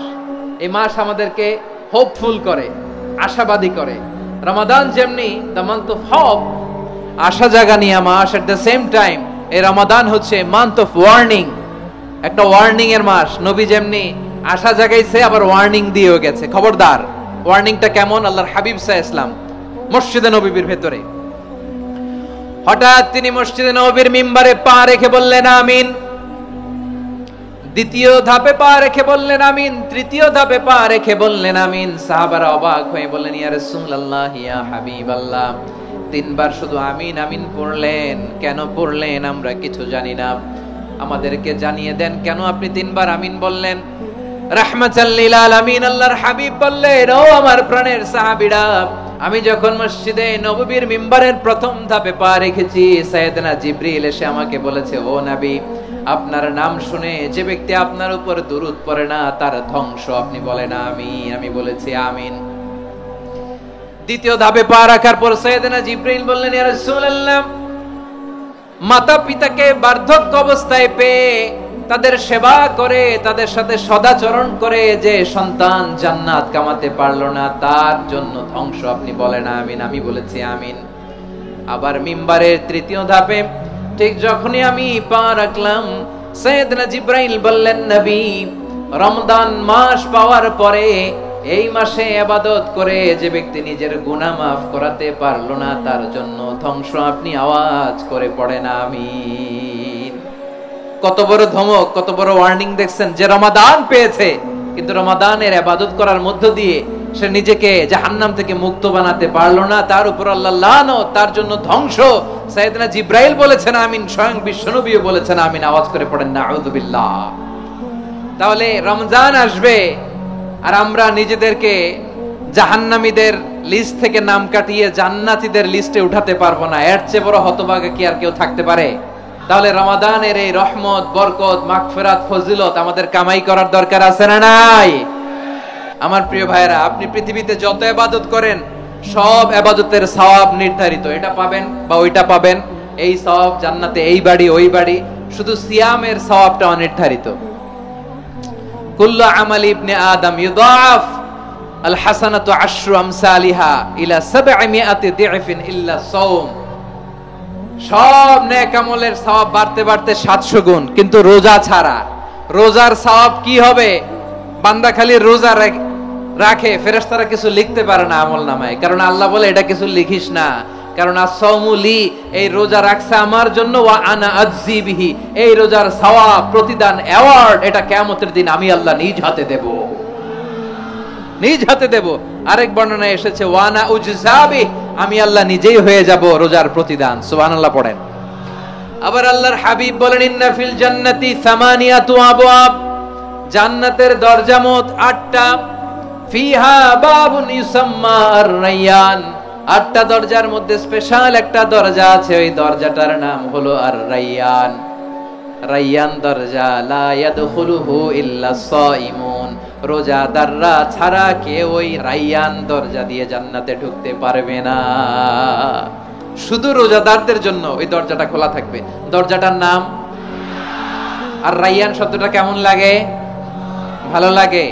এই মাস আমাদেরকে হোপফুল করে, আশাবাদী করে। রমাদান যেমনি দ্য মান্থ অফ হোপ, আশা জাগানিয়া মাস, এট দ্য সেম টাইম এই রমাদান হচ্ছে মান্থ অফ ওয়ার্নিং, একটা ওয়ার্নিং এর মাস। নবী যেমনি আশা জাগাইছে, আবার ওয়ার্নিং দিয়েও গেছে, খবরদার। ওয়ার্নিংটা কেমন? আল্লাহর হাবিব সাল্লাল্লাহু আলাইহি ওয়াসাল্লাম মসজিদে নববীর ভেতরে, হঠাৎ তিনি মসজিদে নববীর মিম্বারে পা রেখে বললেন আমিন। দ্বিতীয় ধাপে পা রেখে বললেন আমিন, তৃতীয় ধাপে পা রেখে বললেন আমিন। সাহাবারা অবাক হয়ে বললেন, ইয়া রাসূলুল্লাহ, ইয়া হাবিবাল্লাহ, তিনবার শুধু আমিন আমিন পড়লেন, কেন পড়লেন আমরা কিছু জানি না, আমাদেরকে জানিয়ে দেন কেন আপনি তিনবার আমিন বললেন? রাহমাতাল লিল আলামিন আল্লাহর হাবিব বললেন, ও আমার প্রাণের সাহাবীরা, আমি যখন মসজিদে নববীর মিম্বারের প্রথম ধাপে পা রেখেছি, সাইয়েদনা জিবরিল এসে আমাকে বলেছে, ও নবী, আপনার নাম শুনে যে ব্যক্তি আপনার উপর দুরূদ পড়ে না তার ধ্বংস। আপনি বলেন আমিন। আমি বলেছি আমিন। দ্বিতীয় ধাপে পা রাখার পর সাইয়েদনা জিবরিল বললেন, ইয়া রাসূলুল্লাহ, মাতা পিতাকে বার্ধক্য অবস্থায় পেয়ে তাদের সেবা করে, তাদের সাথে সদাচরণ করে যে সন্তান জান্নাত কামাতে পারলো না, তার জন্য ধ্বংস। আপনি বলেন আমিন। আমি বলেছি আমিন। আবার মিম্বারের তৃতীয় ধাপে ঠিক যখনই আমি পা রাখলাম, সাইয়েদনা জিবরাইল বললেন, নবী, রমজান মাস পাওয়ার পরে এই মাসে ইবাদত করে যে ব্যক্তি নিজের গুনাহ মাফ করাতে পারলো না, তার জন্য ধ্বংস। আপনি আওয়াজ করে পড়েন আমিন। কত বড় ধমক, কত বড় ওয়ার্নিং দেখছেন! যে রমাদান পেয়েছে, কিন্তু রমাদানের ইবাদত করার মধ্য দিয়ে সে নিজেকে জাহান্নাম থেকে মুক্ত বানাতে পারলো না, তার উপর আল্লাহ লানত, তার জন্য ধ্বংস। সাইয়েদনা জিবরাইল বলেছেন আমিন, স্বয়ং বিশ্বনবীও বলেছেন আমিন। আওয়াজ করে পড়েন নাউযু বিল্লাহ। তাহলে রমজান আসবে আর আমরা নিজেদেরকে জাহান্নামীদের লিস্ট থেকে নাম কাটিয়ে জান্নাতীদের লিস্টে উঠাতে পারবো না। এর চেয়ে বড় হতভাগা কি আর কেউ থাকতে পারে? তাহলে রমাদানের এই রহমত, বরকত, মাগফিরাত, ফজিলত আমাদের কামাই করার দরকার আছে না নাই? আমার প্রিয় ভাইরা, আপনি পৃথিবীতে যত ইবাদত করেন সব ইবাদতের সওয়াব নির্ধারিত। এটা পাবেন বা ওইটা পাবেন, এই সওয়াব জান্নাতে, এই বাড়ি ওই বাড়ি। শুধু সিয়ামের সওয়াবটা অনির্ধারিত। কুল্লু আমালি ইবনে আদম ইউদাফ আল হাসানাতু আশরু আমসালিহা ইলা 700 দি'ফিন ইল্লা সাওম। সব নেক আমলের সওয়াব বাড়তে বাড়তে 700 গুণ, কিন্তু রোজা ছাড়া। রোজার সওয়াব কি হবে? বান্দা খালি রোজা রাখে, ফেরেশতারা কিছু লিখতে পারে না আমলনামায়, কারণ আল্লাহ বলে এটা কিছু লিখিস না, কারণ as-সাওমু লি, এই রোজা রাখছে আমার জন্য, ওয়া আনা আজজি বিহি, এই রোজার সওয়াব, প্রতিদান, অ্যাওয়ার্ড এটা কিয়ামতের দিন আমি আল্লাহ নিজ হাতে দেব, নিজ হাতে দেব। আরেক বর্ণনায় এসেছে ওয়া আনা উজজা বিহি, আমি আল্লাহ নিজেই হয়ে যাব রোজার প্রতিদান। সুবহানাল্লাহ পড়েন। আবার আল্লাহর হাবিব বলেন ইন্না ফিল জান্নাতি সামানিয়াতু আবওয়াব, জান্নাতের দরজা মোট 8টা। ফিহা বাবুন ইউসাম্মা আর-রায়্যান, 8টা দরজার মধ্যে স্পেশাল একটা দরজা আছে, ওই দরজাটার নাম হলো আর-রায়্যান। রায়্যান দরজা, লা ইয়াদখুলুহু ইল্লা সাইমুন, রোজাদাররা ছাড়া কেউ ওই রায়্যান দরজা দিয়ে জান্নাতে ঢুকতে পারবে না। শুধু রোজাদারদের জন্য ওই দরজাটা খোলা থাকবে। দরজাটার নাম আর রায়্যান। শব্দটা কেমন লাগে? ভালো লাগে।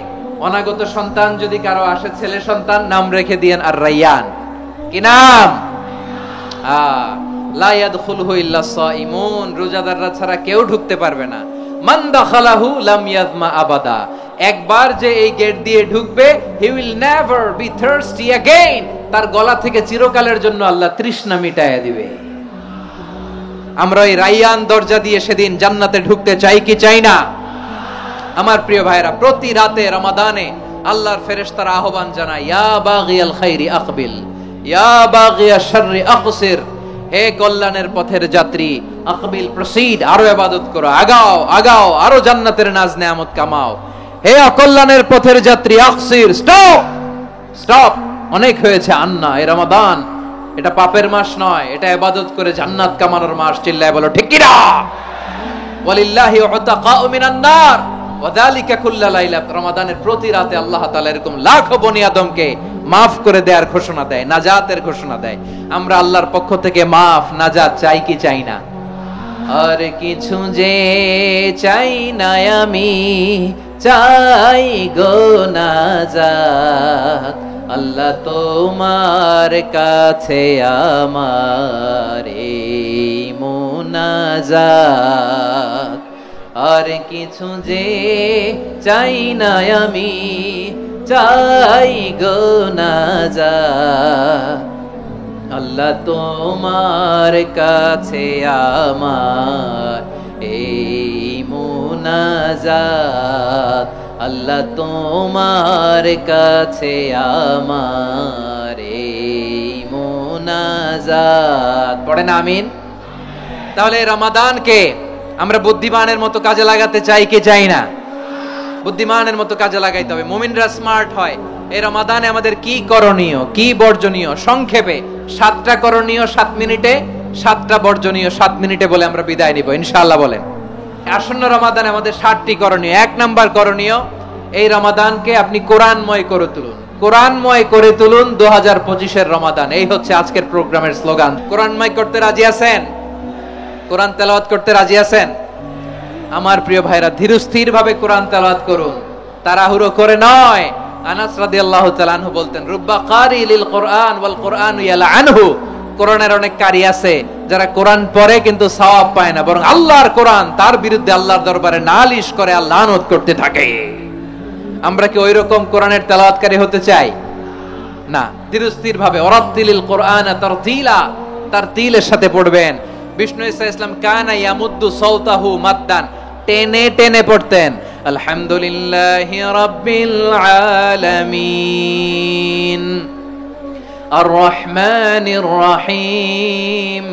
অনাগত সন্তান যদি কারো আসে, ছেলে সন্তান, নাম রেখে দিয়েন আর রায়্যান। কি নাম? লা ইয়াদখুলুহু ইল্লা সাইমুন, রোজাদাররা ছাড়া কেউ ঢুকতে পারবে না। মান দাখালাহু লাম ইয়াজমা আবাদা, একবার যে এই গেট দিয়ে ঢুকবে, he will never be thirsty again, তার গলা থেকে চিরকালের জন্য আল্লাহ তৃষ্ণা মিটায়া দিবে। আমরা এই রায়্যান দরজা দিয়ে সেদিন জান্নাতে ঢুকতে চাই কি চাই না? আমার প্রিয় ভাইরা, প্রতি রাতে রমাদানে আল্লাহর ফেরেশতারা আহ্বান জানায়, ইয়া বাগিয়াল খাইরি আকবিল, ইয়া বাগিয়াশ শাররি আকসির, হে কল্যাণের পথের যাত্রী, আকবিল প্রসিড, আরো ইবাদত করো, আগাও আগাও, আরো জান্নাতের নাজ নেয়ামত কামাও। হে অকল্যাণের পথের যাত্রী, আকসির, স্টপ স্টপ, অনেক হয়েছে। আন্না, এই রমাদান এটা পাপের মাস নয়, এটা ইবাদত করে জান্নাত কামানোর মাস। চিল্লায় বলো ঠিক কি না? ওয়ালিল্লাহি উতাকাউ মিনান নার ওয়া যালিকা কুল্লা লাইলা, রমাদানের প্রতি রাতে আল্লাহ তাআলা এরকম লাখো বনি আদমকে মাফ করে দেওয়ার ঘোষণা দেয়, নাজাতের ঘোষণা দেয়। আমরা আল্লাহর পক্ষ থেকে মাফ, নাজাত চাই কি চাই না? আর কিছু যে চাই না আমি, চাই গো নাজাত, আল্লাহ তোমার কাছে আমার এই মুনাজাত। আর কিছু যে চাই না আমি, চাই গো নাজাত, আল্লাহ তোমার কাছে আমার এই মুনাজাত, আল্লাহ তোমার কাছে আমার এই মুনাজাত। পড়েন আমিন। তাহলে রমাদানকে আমরা বুদ্ধিমানের মতো কাজে লাগাতে চাই কি চাই না? বুদ্ধিমানের মতো কাজে লাগাইতে হবে। মুমিনরা স্মার্ট হয়। এই রমাদানে আমাদের কি করণীয়, কি বর্জনীয়, সংক্ষেপে 7টা করণীয় 7 মিনিটে, 7টা বর্জনীয় 7 মিনিটে বলে আমরা বিদায় নিব ইনশাআল্লাহ। বলেন, আসন্ন রমাদানে আমাদের 7টি করণীয়। 1 নাম্বার করণীয়, এই রমাদানকে আপনি কোরআনময় করে তুলুন। কোরআনময় করে তুলুন 2025 এর রমাদান। এই হচ্ছে আজকের প্রোগ্রামের স্লোগান। কোরআনময় করতে রাজি আছেন? কোরআন তেলাওয়াত করতে রাজি আছেন? আমার প্রিয় ভাইরা, ধীরস্থির ভাবে কোরআন তেলাওয়াত করুন, তাড়াহুড়ো করে নয়। আনাস রাদিয়াল্লাহু তাআলা আনহু বলতেন, রুব্বা কারি লিল কোরআন ওয়াল কোরআন ইয়ালআনহু, কোরআনের অনেক কারি আছে যারা কোরআন পড়ে কিন্তু সওয়াব পায় না, বরং আল্লাহর কোরআন তার বিরুদ্ধে আল্লাহর দরবারে নালিশ করে, আল্লাহ লানত করতে থাকে। আমরা কি ওই রকম কোরআনের তেলাওয়াতকারী হতে চাই? না। ধীরস্থির ভাবে, ওয়ারাতিলিল কোরআন তারতিলা, তারতিলের সাথে পড়বেন। বিষ্ণু ঈসা ইসলাম কানা ইয়ামুদ্দু সাওতাহু মাদ্দান, টেনে টেনে পড়তেন। আলহামদুলিল্লাহি রাব্বিল আলামিন আর রহমানির রহিম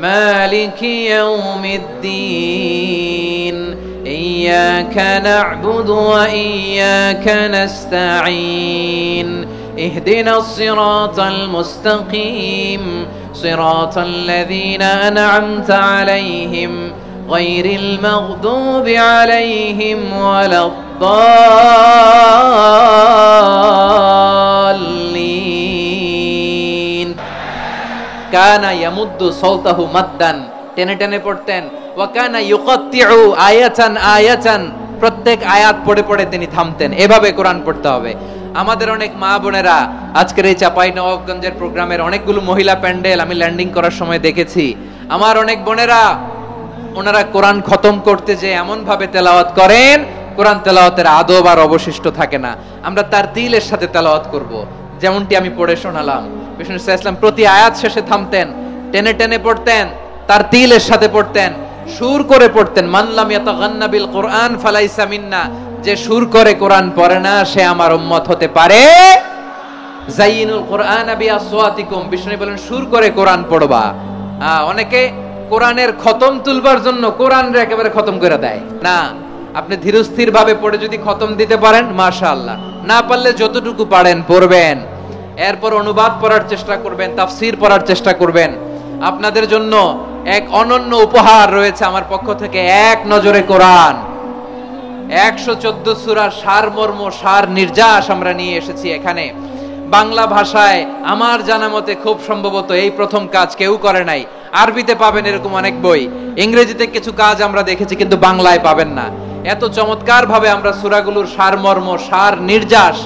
মালিকি ইয়াউমিদ্দিন ইয়্যাকা না'বুদু ওয়া ইয়্যাকা নাস্তাঈন ইহদিনাস সিরাতাল মুস্তাকিম صراط الذين أنعمت عليهم غير المغضوب عليهم ولا الضالين। كان يمد صوته مدا, টেনে টেনে পড়তেন। وكان يقطع آية آية, প্রত্যেক আয়াত পড়ে পড়ে তিনি থামতেন। এভাবে কোরআন পড়তে হবে। আমাদের অনেক মা বোনেরা আজকের এই চাঁপাইনবাবগঞ্জের প্রোগ্রামের অনেকগুলো মহিলা প্যান্ডেল আমি ল্যান্ডিং করার সময় দেখেছি। আমার অনেক বোনেরা, ওনারা কোরআন খতম করতে যে এমন ভাবে তেলাওয়াত করেন, কোরআন তেলাওয়াতের আদব আর অবশিষ্ট থাকে না। আমরা তারতিলের সাথে তেলাওয়াত করব, যেমনটি আমি পড়ে শোনালাম। বিষ্ণু ইসলাম প্রতি আয়াত শেষে থামতেন, টেনে টেনে পড়তেন, তারতিলের সাথে পড়তেন, সুর করে পড়তেন। মান লাম ইয়াতাগান্না বিল কোরআন ফালাইসা মিন্না, যে সুর করে কোরআন পড়ে না সে আমার উম্মত হতে পারে। জাইনুল কোরআন বিআসওয়াতিকুম, বিষ্ণু বলেন সুর করে কোরআন পড়বা। অনেকে কোরআনের খতম তুলবার জন্য কোরআনরে একেবারে খতম করে দেয় না। আপনি ধীরস্থির ভাবে পড়ে যদি খতম দিতে পারেন মাশাআল্লাহ, না পারলে যতটুকু পারেন পড়বেন, এরপর অনুবাদ পড়ার চেষ্টা করবেন, তাফসীর পড়ার চেষ্টা করবেন। আপনাদের জন্য এক অনন্য উপহার রয়েছে আমার পক্ষ থেকে, এক নজরে কোরআন 114 সূরার সারমর্ম সার নির্যাস আমরা নিয়ে এসেছি এখানে বাংলা ভাষায়। আমার জানা মতে খুব সম্ভবত এই প্রথম কাজ কেউ করে নাই। আরবিতে পাবেন এরকম অনেক বই, ইংরেজিতে কিছু কাজ আমরা দেখেছি, কিন্তু বাংলায় পাবেন না। এত চমৎকার ভাবে আমরা সূরাগুলোর সারমর্ম সার নির্যাস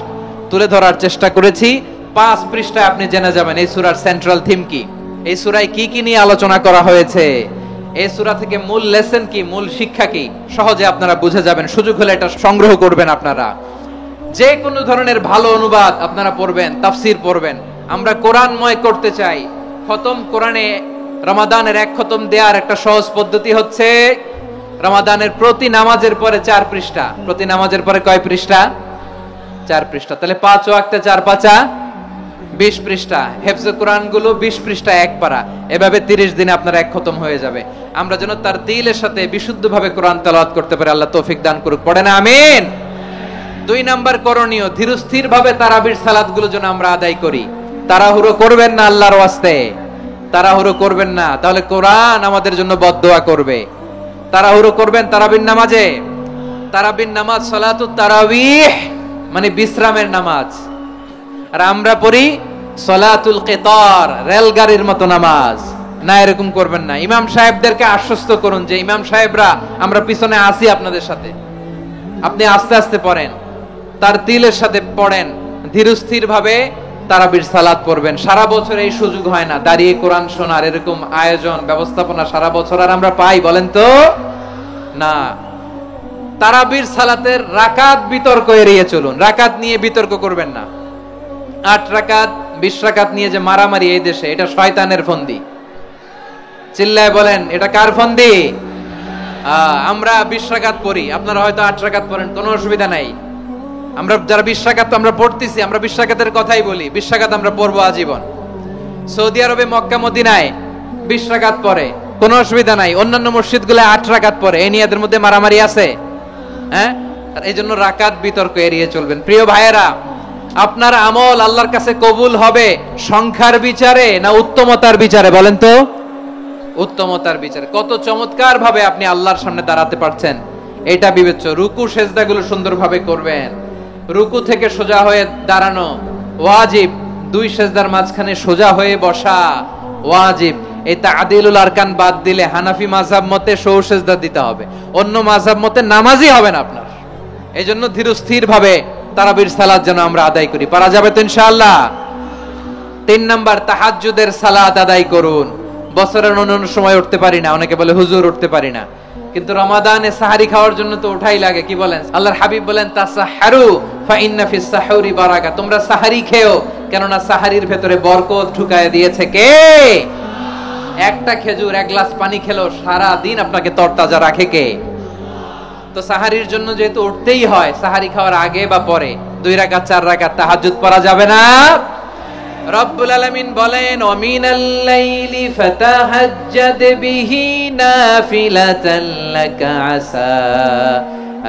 তুলে ধরার চেষ্টা করেছি। 5 পৃষ্ঠায় আপনি জেনে যাবেন এই সূরার সেন্ট্রাল থিম কি, এই সূরায় কি কি নিয়ে আলোচনা করা হয়েছে, এই সূরা থেকে মূল লেসন কি, মূল শিক্ষা কি, সহজে আপনারা বুঝে যাবেন। সুযোগ হলে এটা সংগ্রহ করবেন আপনারা। যে কোনো ধরনের ভালো অনুবাদ আপনারা পড়বেন, তাফসীর পড়বেন। আমরা কোরআনময় করতে চাই। খতম কোরআনে রমাদানের 1 খতম দেওয়ার একটা সহজ পদ্ধতি হচ্ছে রমাদানের প্রতি নামাজের পরে 4 পৃষ্ঠা। প্রতি নামাজের পরে কয় পৃষ্ঠা? 4 পৃষ্ঠা। তাহলে 5 ওয়াক্তে 4 পাঁচা 20 পৃষ্ঠা। হেফজে কোরআন গুলো 20 পৃষ্ঠা এক পারা, এভাবে 30 দিনে আপনার 1 খতম হয়ে যাবে। আমরা যেন তার দিলের সাথে বিশুদ্ধভাবে কোরআন তেলাওয়াত করতে পারি, আল্লাহ তৌফিক দান করুক। পড়েন আমিন। 2 নাম্বার করণীয়, ধীরস্থির ভাবে তারাবির সালাত গুলো যেন আমরা আদায় করি। তাড়াহুড়ো করবেন না আল্লাহর ওয়াস্তে, তাড়াহুড়ো করবেন না, তাহলে কোরআন আমাদের জন্য বদদোয়া করবে। তাড়াহুড়ো করবেন তারাবির নামাজে। তারাবির নামাজ সালাতুত তারাবিহ মানে বিশ্রামের নামাজ, আর আমরা পড়ি সালাতুল কিতার, রেলগাড়ির মতো নামাজ। না, এরকম করবেন না। ইমাম সাহেবদেরকে আশ্বস্ত করুন যে ইমাম সাহেবরা আমরা পিছনে আসি আপনাদের সাথে, আপনি আস্তে আস্তে পড়েন, তার তিলের সাথে পড়েন, ধীরস্থির ভাবে তারাবির সালাত পড়বেন। সারা বছর এই সুযোগ হয় না দাঁড়িয়ে কোরআন শোনার, এরকম আয়োজন ব্যবস্থাপনা সারা বছর আর আমরা পাই বলেন তো না। তারাবির সালাতের রাকাত বিতর্ক এড়িয়ে চলুন, রাকাত নিয়ে বিতর্ক করবেন না। 8 রাকাত 20 রাকাত নিয়ে যে মারামারি এই দেশে, এটা শয়তানের ফন্দি। চিল্লায় বলেন এটা কার ফন্দি? আমরা 20 রাকাত পড়ি, আপনারা হয়তো 8 রাকাত পড়েন, কোনো অসুবিধা নাই। আমরা যারা 20 রাকাত আমরা পড়তেছি, আমরা 20 রাকাতের কথাই বলি, 20 রাকাত আমরা পড়বো আজীবন। সৌদি আরবে মক্কা মদিনায় 20 রাকাত পড়ে, কোনো অসুবিধা নাই। অন্যান্য মসজিদগুলো 8 রাকাত পড়ে, এই নিয়ে এদের মধ্যে মারামারি আছে? হ্যাঁ, এই জন্য রাকাত বিতর্ক এড়িয়ে চলবেন। প্রিয় ভাইয়েরা, আপনার আমল আল্লাহর কাছে কবুল হবে সংখ্যার বিচারে না উত্তমতার বিচারে? বলেন তো, উত্তমতার বিচারে। কত চমৎকার ভাবে আপনি আল্লাহর সামনে দাঁড়াতে পারছেন এটা বিবেচ্য। রুকু সেজদাগুলো সুন্দরভাবে করবেন, রুকু থেকে সোজা হয়ে দাঁড়ানো ওয়াজিব, 2 সেজদার মাঝখানে সোজা হয়ে বসা ওয়াজিব। এই তা'দিলুল আরকান বাদ দিলে হানাফি মাযহাব মতে সৌ সেজদা দিতে হবে, অন্য মাযহাব মতে নামাজই হবে না আপনার। এইজন্য ধীরস্থির ভাবে তারাবির সালাত যেন আমরা আদায় করি। পারা যাবে তো ইনশাআল্লাহ? 3 নাম্বার, তাহাজ্জুদের সালাত আদায় করুন। বছরের অন্য সময় উঠতে পারি না, অনেকে বলে হুজুর উঠতে পারি না, কিন্তু রমাদানে সাহারি খাওয়ার জন্য তো ওঠাই লাগে। কি বলেন? আল্লাহর হাবিব বলেন তাসাহহারু ফা ইন্না ফিস সাহুরি বারাকা, তোমরা সাহারি খেও, কেননা সাহারির ভেতরে বরকত ঢুকায় দিয়েছে কে? একটা খেজুর 1 গ্লাস পানি খেলো সারা দিন আপনাকে তরতাজা রাখে কে? তো সাহারির জন্য যেহেতু উঠতেই হয়, সাহারি খাওয়ার আগে বা পরে 2 রাকাত 4 রাকাত তাহাজ্জুদ পড়া যাবে না? রব্বুল আলামিন বলেন ওয়ামিনাল লাইলি ফাতাহাজ্জাদ বিহি নাফিলাতান লাকা আসা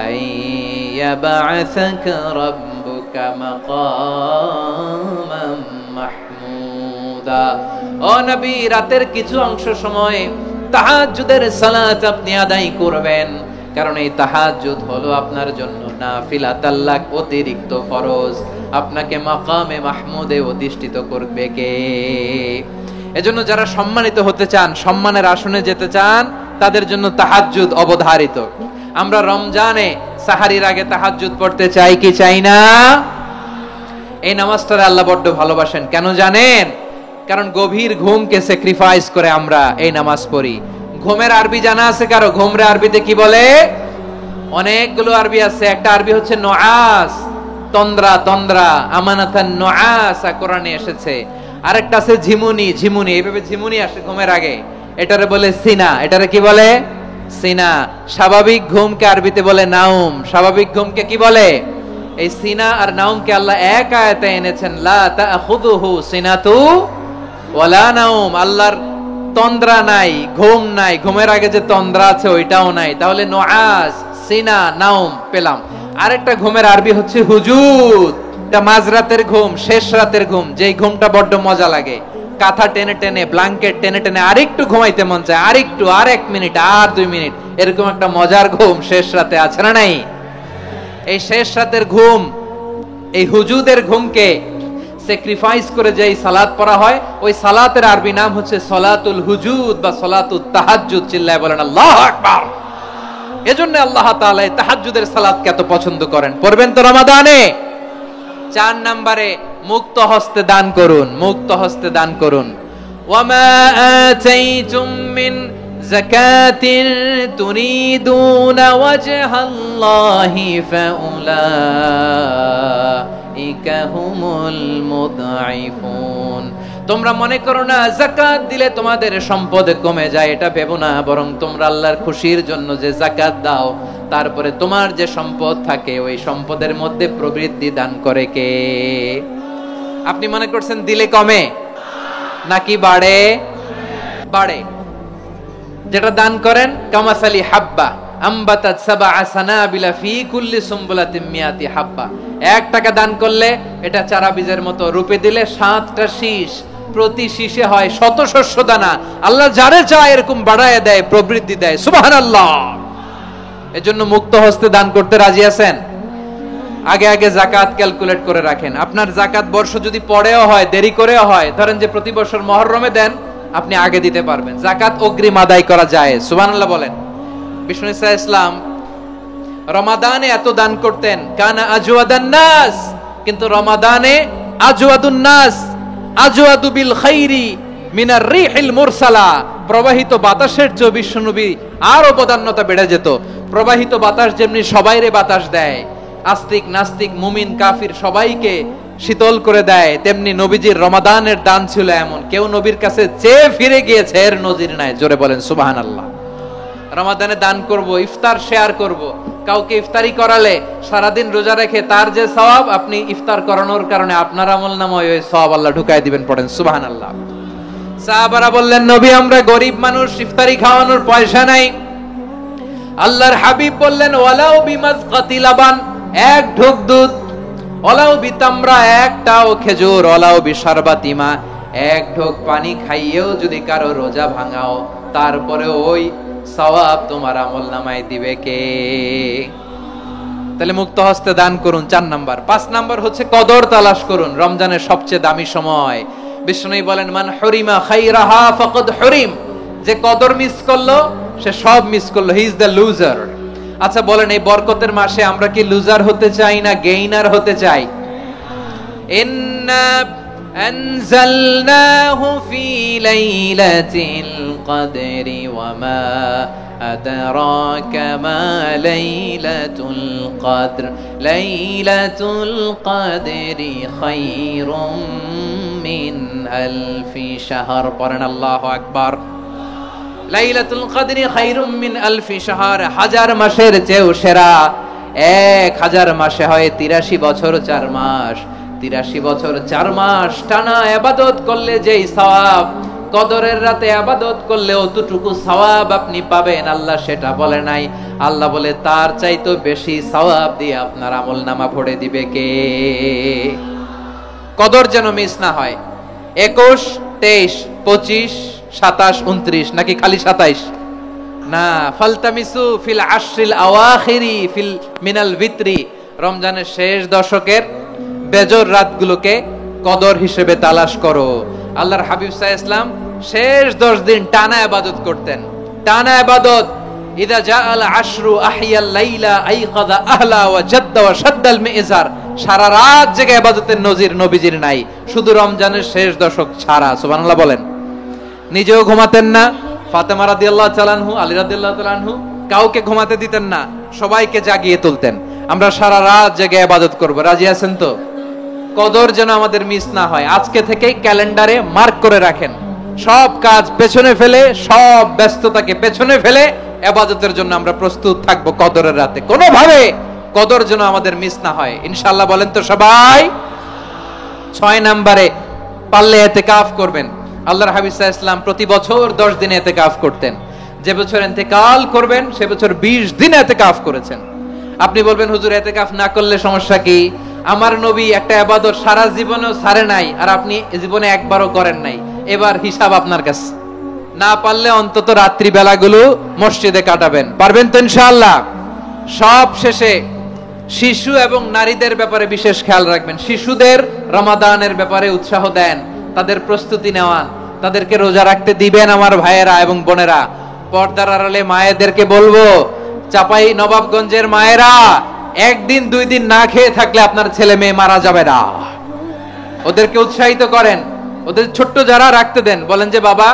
আইয়াবআসাকা রাব্বুকা মাকামান মাহমুদা। ও নবী, রাতের কিছু অংশ সময় তাহাজ্জুদের সালাত আপনি আদায় করবেন, কারণ এই তাহাজ্জুদ হলো আপনার জন্য নাফিলাতাল লাক, অতিরিক্ত ফরজ। আপনাকে মাকামে মাহমুদে অধিষ্ঠিত করবে কে? এজন্য যারা সম্মানিত হতে চান, সম্মানের আসনে যেতে চান, তাদের জন্য তাহাজ্জুদ অবধারিত। আমরা রমজানে সাহারির আগে তাহাজ্জুদ পড়তে চাই কি চাই না? এই নামাজটা আল্লাহ বড্ড ভালোবাসেন। কেন জানেন? কারণ গভীর ঘুমকে স্যাক্রিফাইস করে আমরা এই নামাজ পড়ি। ঘুমের আরবি জানা আছে কারো? ঘুমরে আরবিতে কি বলে? অনেকগুলো আরবি আছে। একটা আরবি হচ্ছে নুআস, তন্দ্রা, তন্দ্রা, আমানাতান নুআসা কোরআনে এসেছে। আরেকটা আছে ঝিমুনি, ঝিমুনি, এইভাবে ঝিমুনি আসে ঘুমের আগে, এটারে বলে সিনা। এটারে কি বলে? সিনা। স্বাভাবিক ঘুমকে আরবিতে বলে নাউম। স্বাভাবিক ঘুমকে কি বলে? এই সিনা আর নাউমকে আল্লাহ এক আয়াতে এনেছেন, লা তাখুযুহু সিনাতু ওয়ালা নাউম। আল্লাহর তন্দ্রা নাই, ঘুম নাই, ঘুমের আগে যে তন্দ্রা আছে ওইটাও নাই, তাহলে নুআস, সিনা, নাওম পেলাম। আরেকটা ঘুমের আরবি হচ্ছে হুজুদ। এটা মাঝরাতের ঘুম, শেষ রাতের ঘুম, যেই ঘুমটা বড্ড মজা লাগে। কাঁথা টেনে টেনে, ব্ল্যাঙ্কেট টেনে টেনে আরেকটু ঘুমাইতে মন চায়, আরেকটু, আর 1 মিনিট, আর 2 মিনিট, এরকম একটা মজার ঘুম শেষ রাতে আছে না নাই? এই শেষ রাতের ঘুম, এই হুজুদের ঘুমকে স্যাক্রিফাইস করে যেই সালাত পড়া হয়, ওই সালাতের আরবি নাম হচ্ছে সলাতুল হুজুদ বা সলাতুত তাহাজ্জুদ। চিল্লায় বলেন আল্লাহু আকবার। এজন্য আল্লাহ তাআলা এই তাহাজ্জুদের সালাতকে এত পছন্দ করেন। পড়বেন তো রমাদানে। 4 নম্বরে মুক্ত হস্তে দান করুন, মুক্ত হস্তে দান করুন। ওয়ামা আতাইতুম মিন যাকাতিন তুরিদুনা ওয়াজহাল্লাহি ফাউলাইকা হুমুল মুদঈফুন। তোমরা মনে করো না যাকাত দিলে তোমাদের সম্পদ কমে যায়, এটা ভেবো না, বরং তোমরা আল্লাহর খুশির জন্য যে যাকাত দাও, তারপরে তোমার যে সম্পদ থাকে ওই সম্পদের মধ্যে প্রবৃদ্ধি দান করে কে? আপনি মনে করছেন দিলে কমে নাকি বাড়ে? বাড়ে। যেটা দান করেন কামাসালি হাব্বা আম্বাতাত সাবআ সানাবিলা ফি কুল্লি সুমবুলাতিন মিয়াতি হাব্বা। 1 টাকা দান করলে এটা চারা বীজের মতো, রূপে দিলে 7টা শীষ, প্রতি শীষে হয় 100 শস্য দানা। আল্লাহ যারে চায় এরকম বাড়ায় দেয়, প্রবৃদ্ধি দেয়। সুবহানাল্লাহ। এজন্য মুক্ত হস্তে দান করতে রাজি আছেন? আগে আগে যাকাত ক্যালকুলেট করে রাখেন। আপনার যাকাত বর্ষ যদি পরেও হয়, দেরি করেও হয়, ধরেন যে প্রতি বছর মুহররমে দেন, আপনি আগে দিতে পারবেন। যাকাত অগ্রিম আদায় করা যায়। সুবহানাল্লাহ বলেন। বিষ্ণু ইসা ইসলাম রমাদানে এত দান করতেন, কানা আজওয়াদান নাস, কিন্তু রমাদানে আজওয়াদুন নাস আজওয়াদু বিল খাইরি মিনার রিহিল মুরসালা। প্রবাহিত বাতাসের চেয়ে বিশ্বনবী আর অবদান্যতা বেড়ে যেত। প্রবাহিত বাতাস যেমনি সবাইরে বাতাস দেয়, আস্তিক নাস্তিক মুমিন কাফির সবাইকে শীতল করে দেয়, তেমনি নবীজির রমাদানের দান ছিল এমন, কেউ নবীর কাছে চেয়ে ফিরে গিয়েছে এর নজির নাই। জোরে বলেন সুবহানাল্লাহ। রমাদানে দান করব, ইফতার শেয়ার করব। কাউকে ইফতারি করালে সারাদিন রোজা রেখে তার যে সওয়াব, আপনি ইফতার করানোর কারণে আপনার আমলনামায় ওই সওয়াব আল্লাহ ঢুকায় দিবেন। পড়েন সুবহানাল্লাহ। সাহাবারা বললেন নবী আমরা গরিব মানুষ, ইফতারি খাওয়ানোর পয়সা নাই। আল্লাহর হাবিব বললেন ওয়ালাউ বিমাজকাতি লাবান, 1 ঢোক দুধ, ওয়ালাউ বিতামরা, 1টাও খেজুর, ওয়ালাউ বিশারবাতিমা, 1 ঢোক পানি খাইয়েও যদি কারো রোজা ভাঙাও, তারপরে ওই সওয়াব তোমার আমলনামায় দিবে কে? তাহলে মুক্ত হস্তে দান করুন 4 নাম্বার। 5 নাম্বার হচ্ছে কদর তালাশ করুন। রমজানের সবচেয়ে দামি সময়। বিষ্ণু বলেন মান হুরিমা খাইরাহা ফাকাদ হুরিম, যে কদর মিস করলো সে সব মিস করলো, হি ইজ দ্য লুজার। আচ্ছা বলেন এই বরকতের মাসে আমরা কি লুজার হতে চাই না গেইনার হতে চাই? ইন্না আনজালনাহু ফি লাইলাতিল কদরি ওয়া মা আদরাকা মা লাইলাতুল কদর লাইলাতুল কদরি খায়রুম মিন আলফি শাহর। পড়েন আল্লাহু আকবার। লাইলাতুল কদরি খায়রুম মিন আলফি শাহর, 1000 মাসের চেয়েও সেরা। 1000 মাসে হয় 83 বছর 4 মাস। 83 বছর 4 মাস টানা ইবাদত করলে যেই সওয়াব, কদরের রাতে ইবাদত করলে অতটুকু সওয়াব আপনি পাবেন, আল্লাহ সেটা বলে নাই। আল্লাহ বলে তার চাইতে বেশি সওয়াব দিয়ে আপনার আমলনামা ভরে দিবে কে? কদর যেন মিস না হয়। 21, 23, 25, 27, 29 নাকি খালি 27 না? ফালতামিসু ফিল আশরিল আওয়াখিরি ফিল মিনাল ভিতরি, রমজানের শেষ দশকের বেজর রাতগুলোকে কদর হিসেবে তালাশ করো। আল্লাহর হাবিব সাল্লাল্লাহু আলাইহি ওয়াসাল্লাম শেষ 10 দিন টানা ইবাদত করতেন, টানা ইবাদত। ইদা জাআল আশরু আহিয়াল লাইলা আইকাযা আহলা ওয়া জাদ্দা ওয়া শাদ্দাল মিজার। সারা রাত জেগে ইবাদতের নজির নবীজির নাই, শুধু রমজানের শেষ দশক ছাড়া। সুবহানাল্লাহ বলেন। নিজেও ঘুমাতেন না। ফাতেমা রাদিয়াল্লাহু তাআলা আনহু, আলী রাদিয়াল্লাহু তাআলা আনহু কাউকে ঘুমাতে দিতেন না, সবাইকে জাগিয়ে তুলতেন। আমরা সারা রাত জেগে ইবাদত করব। রাজি আছেন তো? কদর যেন আমাদের মিস না হয়। আজকে থেকেই ক্যালেন্ডারে মার্ক করে রাখেন। সব কাজ পেছনে ফেলে, সব ব্যস্ততাকে পেছনে ফেলে ইবাদতের জন্য আমরা প্রস্তুত থাকব কদরের রাতে। কোনোভাবে কদর যেন আমাদের মিস না হয়। ইনশাআল্লাহ বলেন তো সবাই? 6 নম্বরে পারলে ইতিকাফ করবেন। আল্লাহর হাবিব সাল্লাল্লাহু আলাইহি ওয়াসাল্লাম প্রতি বছর 10 দিন ইতিকাফ করতেন। যে বছর ইন্তেকাল করবেন সে বছর 20 দিন ইতিকাফ করেছেন। আপনি বলবেন হুজুর ইতিকাফ না করলে সমস্যা কি? আমার নবী একটা ইবাদত সারা জীবনেও ছাড়ে নাই, আর আপনি জীবনে একবারও করেন নাই। এবার হিসাব আপনার কাছে। না পারলে অন্তত রাত্রি বেলাগুলো মসজিদে কাটাবেন। পারবেন তো ইনশাআল্লাহ? সব শেষে শিশু এবং নারীদের ব্যাপারে বিশেষ খেয়াল রাখবেন। শিশুদের রমাদানের ব্যাপারে উৎসাহ দেন, তাদের প্রস্তুতি নেওয়ান, তাদেরকে রোজা রাখতে দিবেন। আমার ভাইয়েরা এবং বোনেরা, পর্দার আড়ালে মায়েদেরকে বলবো, চাপাই নবাবগঞ্জের মায়েরা, একদিন 2 দিন না খেয়ে থাকলে আপনার ছেলে মেয়ে মারা যাবে না। ওদেরকে উৎসাহিত করেন, ওদের ছোট্ট যারা রাখতে দেন, বলেন যে বাবা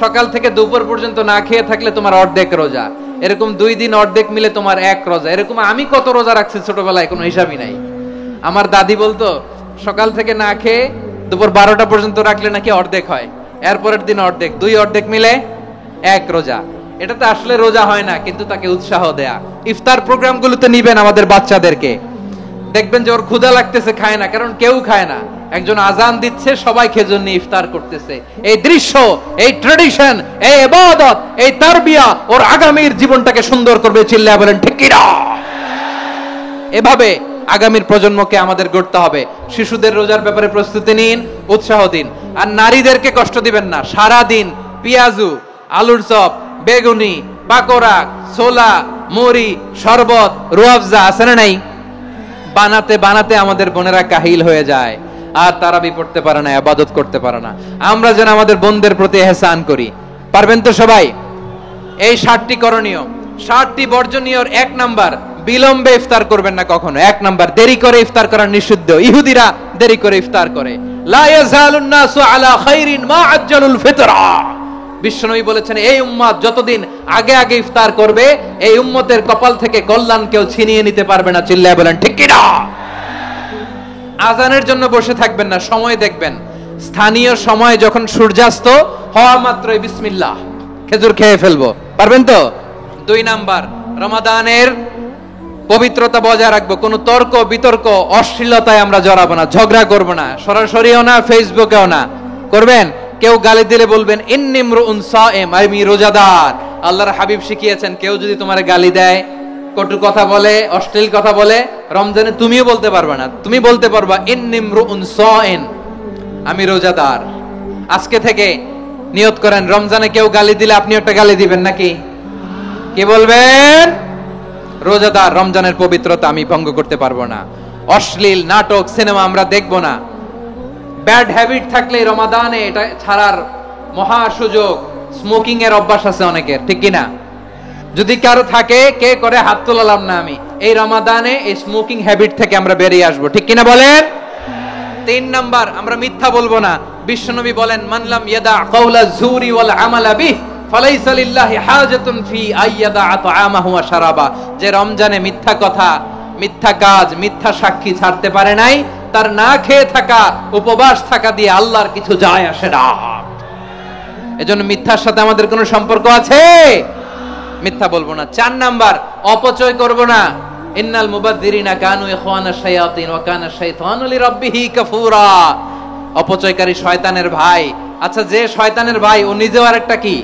সকাল থেকে দুপুর পর্যন্ত না খেয়ে থাকলে তোমার অর্ধেক রোজা, এরকম 2 দিন অর্ধেক মিলে তোমার 1 রোজা। এরকম আমি কত রোজা রাখছি ছোটবেলায় কোনো হিসাবই নাই। আমার দাদি বলতো সকাল থেকে না খেয়ে দুপুর 12টা পর্যন্ত রাখলে নাকি অর্ধেক হয়, এরপরের দিন অর্ধেক, 2 অর্ধেক মিলে 1 রোজা। এটা তো আসলে রোজা হয় না, কিন্তু তাকে উৎসাহ দেয়া। ইফতার প্রোগ্রামগুলোতে নিবেন আমাদের বাচ্চাদেরকে, দেখবেন যে ওর ক্ষুধা লাগতেছে, খায় না, কারণ কেউ খায় না। একজন আজান দিচ্ছে, সবাই খেজুর নিয়ে ইফতার করতেছে। এই দৃশ্য, এই ট্র্যাডিশন, এই ইবাদত, এই তারবিয়া ওর আগামীর জীবনটাকে সুন্দর করবে। চিল্লায়া বলেন ঠিক কি না? এভাবে আগামীর প্রজন্মকে আমাদের গড়তে হবে। শিশুদের রোজার ব্যাপারে প্রস্তুতি নিন, উৎসাহ দিন। আর নারীদেরকে কষ্ট দিবেন না। সারা দিন পেঁয়াজু, আলুর চপ, বেগুনি, পাকোড়া, ছোলা, মুড়ি, শরবত, রুয়াবজা আছে না নাই, বানাতে বানাতে আমাদের বোনেরা কাহিল হয়ে যায়, আর তারাবি পড়তে পারে না, ইবাদত করতে পারে না। আমরা যেন আমাদের বোনদের প্রতি ইহসান করি। পারবেন তো সবাই? এই 7টি করণীয়, 7টি বর্জনীয়র 1 নাম্বার, বিলম্বে ইফতার করবেন না কখনো। 1 নাম্বার, দেরি করে ইফতার করা নিষিদ্ধ। ইহুদিরা দেরি করে ইফতার করে। লা ইয়াজালুন নাসু আলা খাইরিন মা আজ্জালুল ফিতরা। বিশ্বনবী বলেছেন এই উম্মত যতদিন আগে আগে ইফতার করবে, এই উম্মতের কপাল থেকে কল্যাণ কেউ ছিনিয়ে নিতে পারবে না। চিল্লায় বলেন ঠিক কি না? আজানের জন্য বসে থাকবেন না, সময় দেখবেন। স্থানীয় সময় যখন সূর্যাস্ত হওয়া মাত্রই বিসমিল্লাহ, খেজুর খেয়ে ফেলবো। পারবেন তো? 2 নাম্বার, রমাদানের পবিত্রতা বজায় রাখবো। কোনো তর্ক বিতর্ক অশ্লীলতায় আমরা জড়াবো না, ঝগড়া করবো না, সরাসরিও না, ফেসবুকেও না। করবেন? কেউ গালি দিলে বলবেন ইন্নিমরুন সায়েম, আমি রোজাদার। আল্লাহর হাবিব শিখিয়েছেন কেউ যদি তোমার গালি দেয়, কটু কথা বলে, অশ্লীল কথা বলে, রমজানে তুমিও বলতে পারবে না। তুমি বলতে পারবা ইন্নিমরুন সায়েম, আমি রোজাদার। আজকে থেকে নিয়ত করেন, রমজানে কেউ গালি দিলে আপনি একটা গালি দিবেন নাকি? কি বলবেন? রোজাদার, রমজানের পবিত্রতা আমি ভঙ্গ করতে পারবো না। অশ্লীল নাটক, সিনেমা আমরা দেখবো না। ব্যাড হ্যাবিট থাকলে রমাদানে এটা ছাড়ার মহা সুযোগ। স্মোকিং এর অভ্যাস আছে অনেকের, ঠিক কিনা? যদি কারো থাকে, কে করে হাত তোলালাম না আমি, এই রমাদানে এই স্মোকিং হ্যাবিট থেকে আমরা বেরিয়ে আসবো, ঠিক কিনা বলেন? 3 নাম্বার, আমরা মিথ্যা বলবো না। বিশ্বনবী বলেন মান লাম ইয়াদা কাওলা যুরি ওয়াল আমালা বিহি ফালাইসা লিল্লাহি হাজাতুন ফি আইয়াদা তাআমাহু ওয়া শারাবা। যে রমজানে মিথ্যা কথা, মিথ্যা কাজ, মিথ্যা সাক্ষী ছাড়তে পারে নাই, তার না খেয়ে থাকা, উপবাস থাকা দিয়ে আল্লাহর কিছু যায় আসে না। এজন্য মিথ্যার সাথে আমাদের কোনো সম্পর্ক আছে? মিথ্যা বলবো না। 4 নাম্বার, অপচয় করব না। ইন্নাল মুবাযযিরিনা কানু ইখওয়ানাশ শায়াতিন ওয়া কানা শাইতানু লিরাব্বিহি কাফুরা। অপচয়কারী শয়তানের ভাই। আচ্ছা, যে শয়তানের ভাই ও নিজেও আরেকটা কি?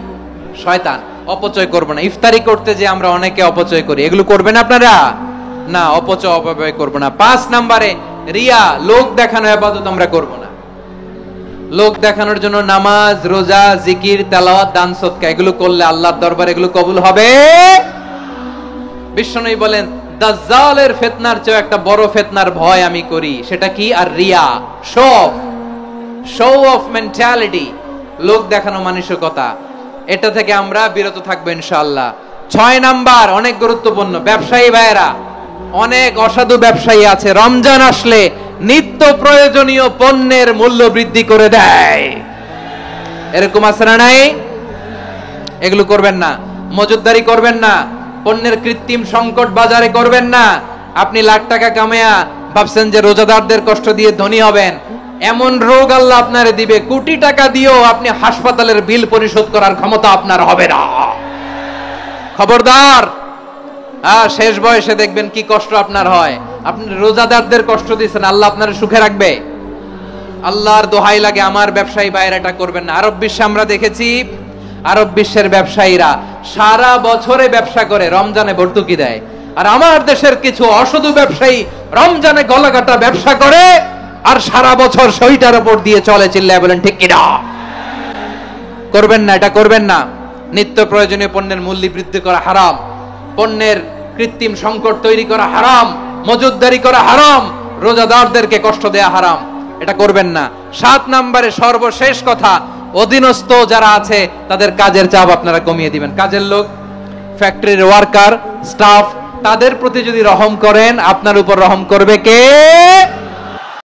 শয়তান। অপচয় করব না। ইফতারি করতে যে আমরা অনেকে অপচয় করি, এগুলো করবেন আপনারা না। অপব্যয় করব না। 5 নম্বরে রিয়া, লোক দেখানো ইবাদত আমরা করব না। লোক দেখানোর জন্য নামাজ, রোজা, জিকির, তেলাওয়াত, দান সদকা এগুলো করলে আল্লাহর দরবারে এগুলো কবুল হবে। বিশ্বনবী বলেন দাজ্জালের ফিতনার চেয়ে একটা বড় ফিতনার ভয় আমি করি, সেটা কি? আর রিয়া, শো অফ মেন্টালিটি, লোক দেখানো মানসিকতা। এটা থেকে আমরা বিরত থাকবো ইনশাআল্লাহ। 6 নাম্বার, অনেক গুরুত্বপূর্ণ, ব্যবসায়ী ভাইয়েরা, অনেক অসাধু ব্যবসায়ী আছে রমজান আসলে নিত্য প্রয়োজনীয় পণ্যের মূল্য বৃদ্ধি করে দেয়। এরকম আছে না নাই? এগুলো করবেন না। মজুদদারি করবেন না। পণ্যের কৃত্রিম সংকট বাজারে করবেন না। আপনি লাখ টাকা কামায়া ভাবছেন যে রোজাদারদের কষ্ট দিয়ে ধনী হবেন, এমন রোগ আল্লাহ আপনারে দিবে, কোটি টাকা দিয়েও আপনি হাসপাতালের বিল পরিশোধ করার ক্ষমতা আপনার হবে না। খবরদার। শেষ বয়সে দেখবেন কি কষ্ট আপনার হয়। আপনি রোজাদারদের কষ্ট দিচ্ছেন, আল্লাহ আপনার সুখে রাখবে? আল্লাহর দোহাই লাগে আমার ব্যবসায়ী ভাইয়েরা এটা করবেন না। আরব বিশ্বে আমরা দেখেছি, আরব বিশ্বের ব্যবসায়ীরা সারা বছরে ব্যবসা করে, রমজানে ভর্তুকি দেয়। আর আমার দেশের কিছু অসাধু ব্যবসায়ী রমজানে গলাকাটা ব্যবসা করে আর সারা বছর সইটার উপর দিয়ে চলে। চিল্লায় বলেন ঠিক কিনা? করবেন না, এটা করবেন না। নিত্য প্রয়োজনীয় পণ্যের মূল্য বৃদ্ধি করা হারাম, পণ্যের কৃত্রিম সংকট তৈরি করা হারাম, মজুতদারি করা হারাম, রোজাদারদেরকে কষ্ট দেয়া হারাম, এটা করবেন না। 7 নম্বরে সর্বশেষ কথা, অধীনস্থ যারা আছে তাদের কাজের চাপ আপনারা কমিয়ে দিবেন। কাজের লোক, ফ্যাক্টরির ওয়ার্কার, স্টাফ, তাদের প্রতি যদি রহম করেন, আপনার উপর রহম করবে কে?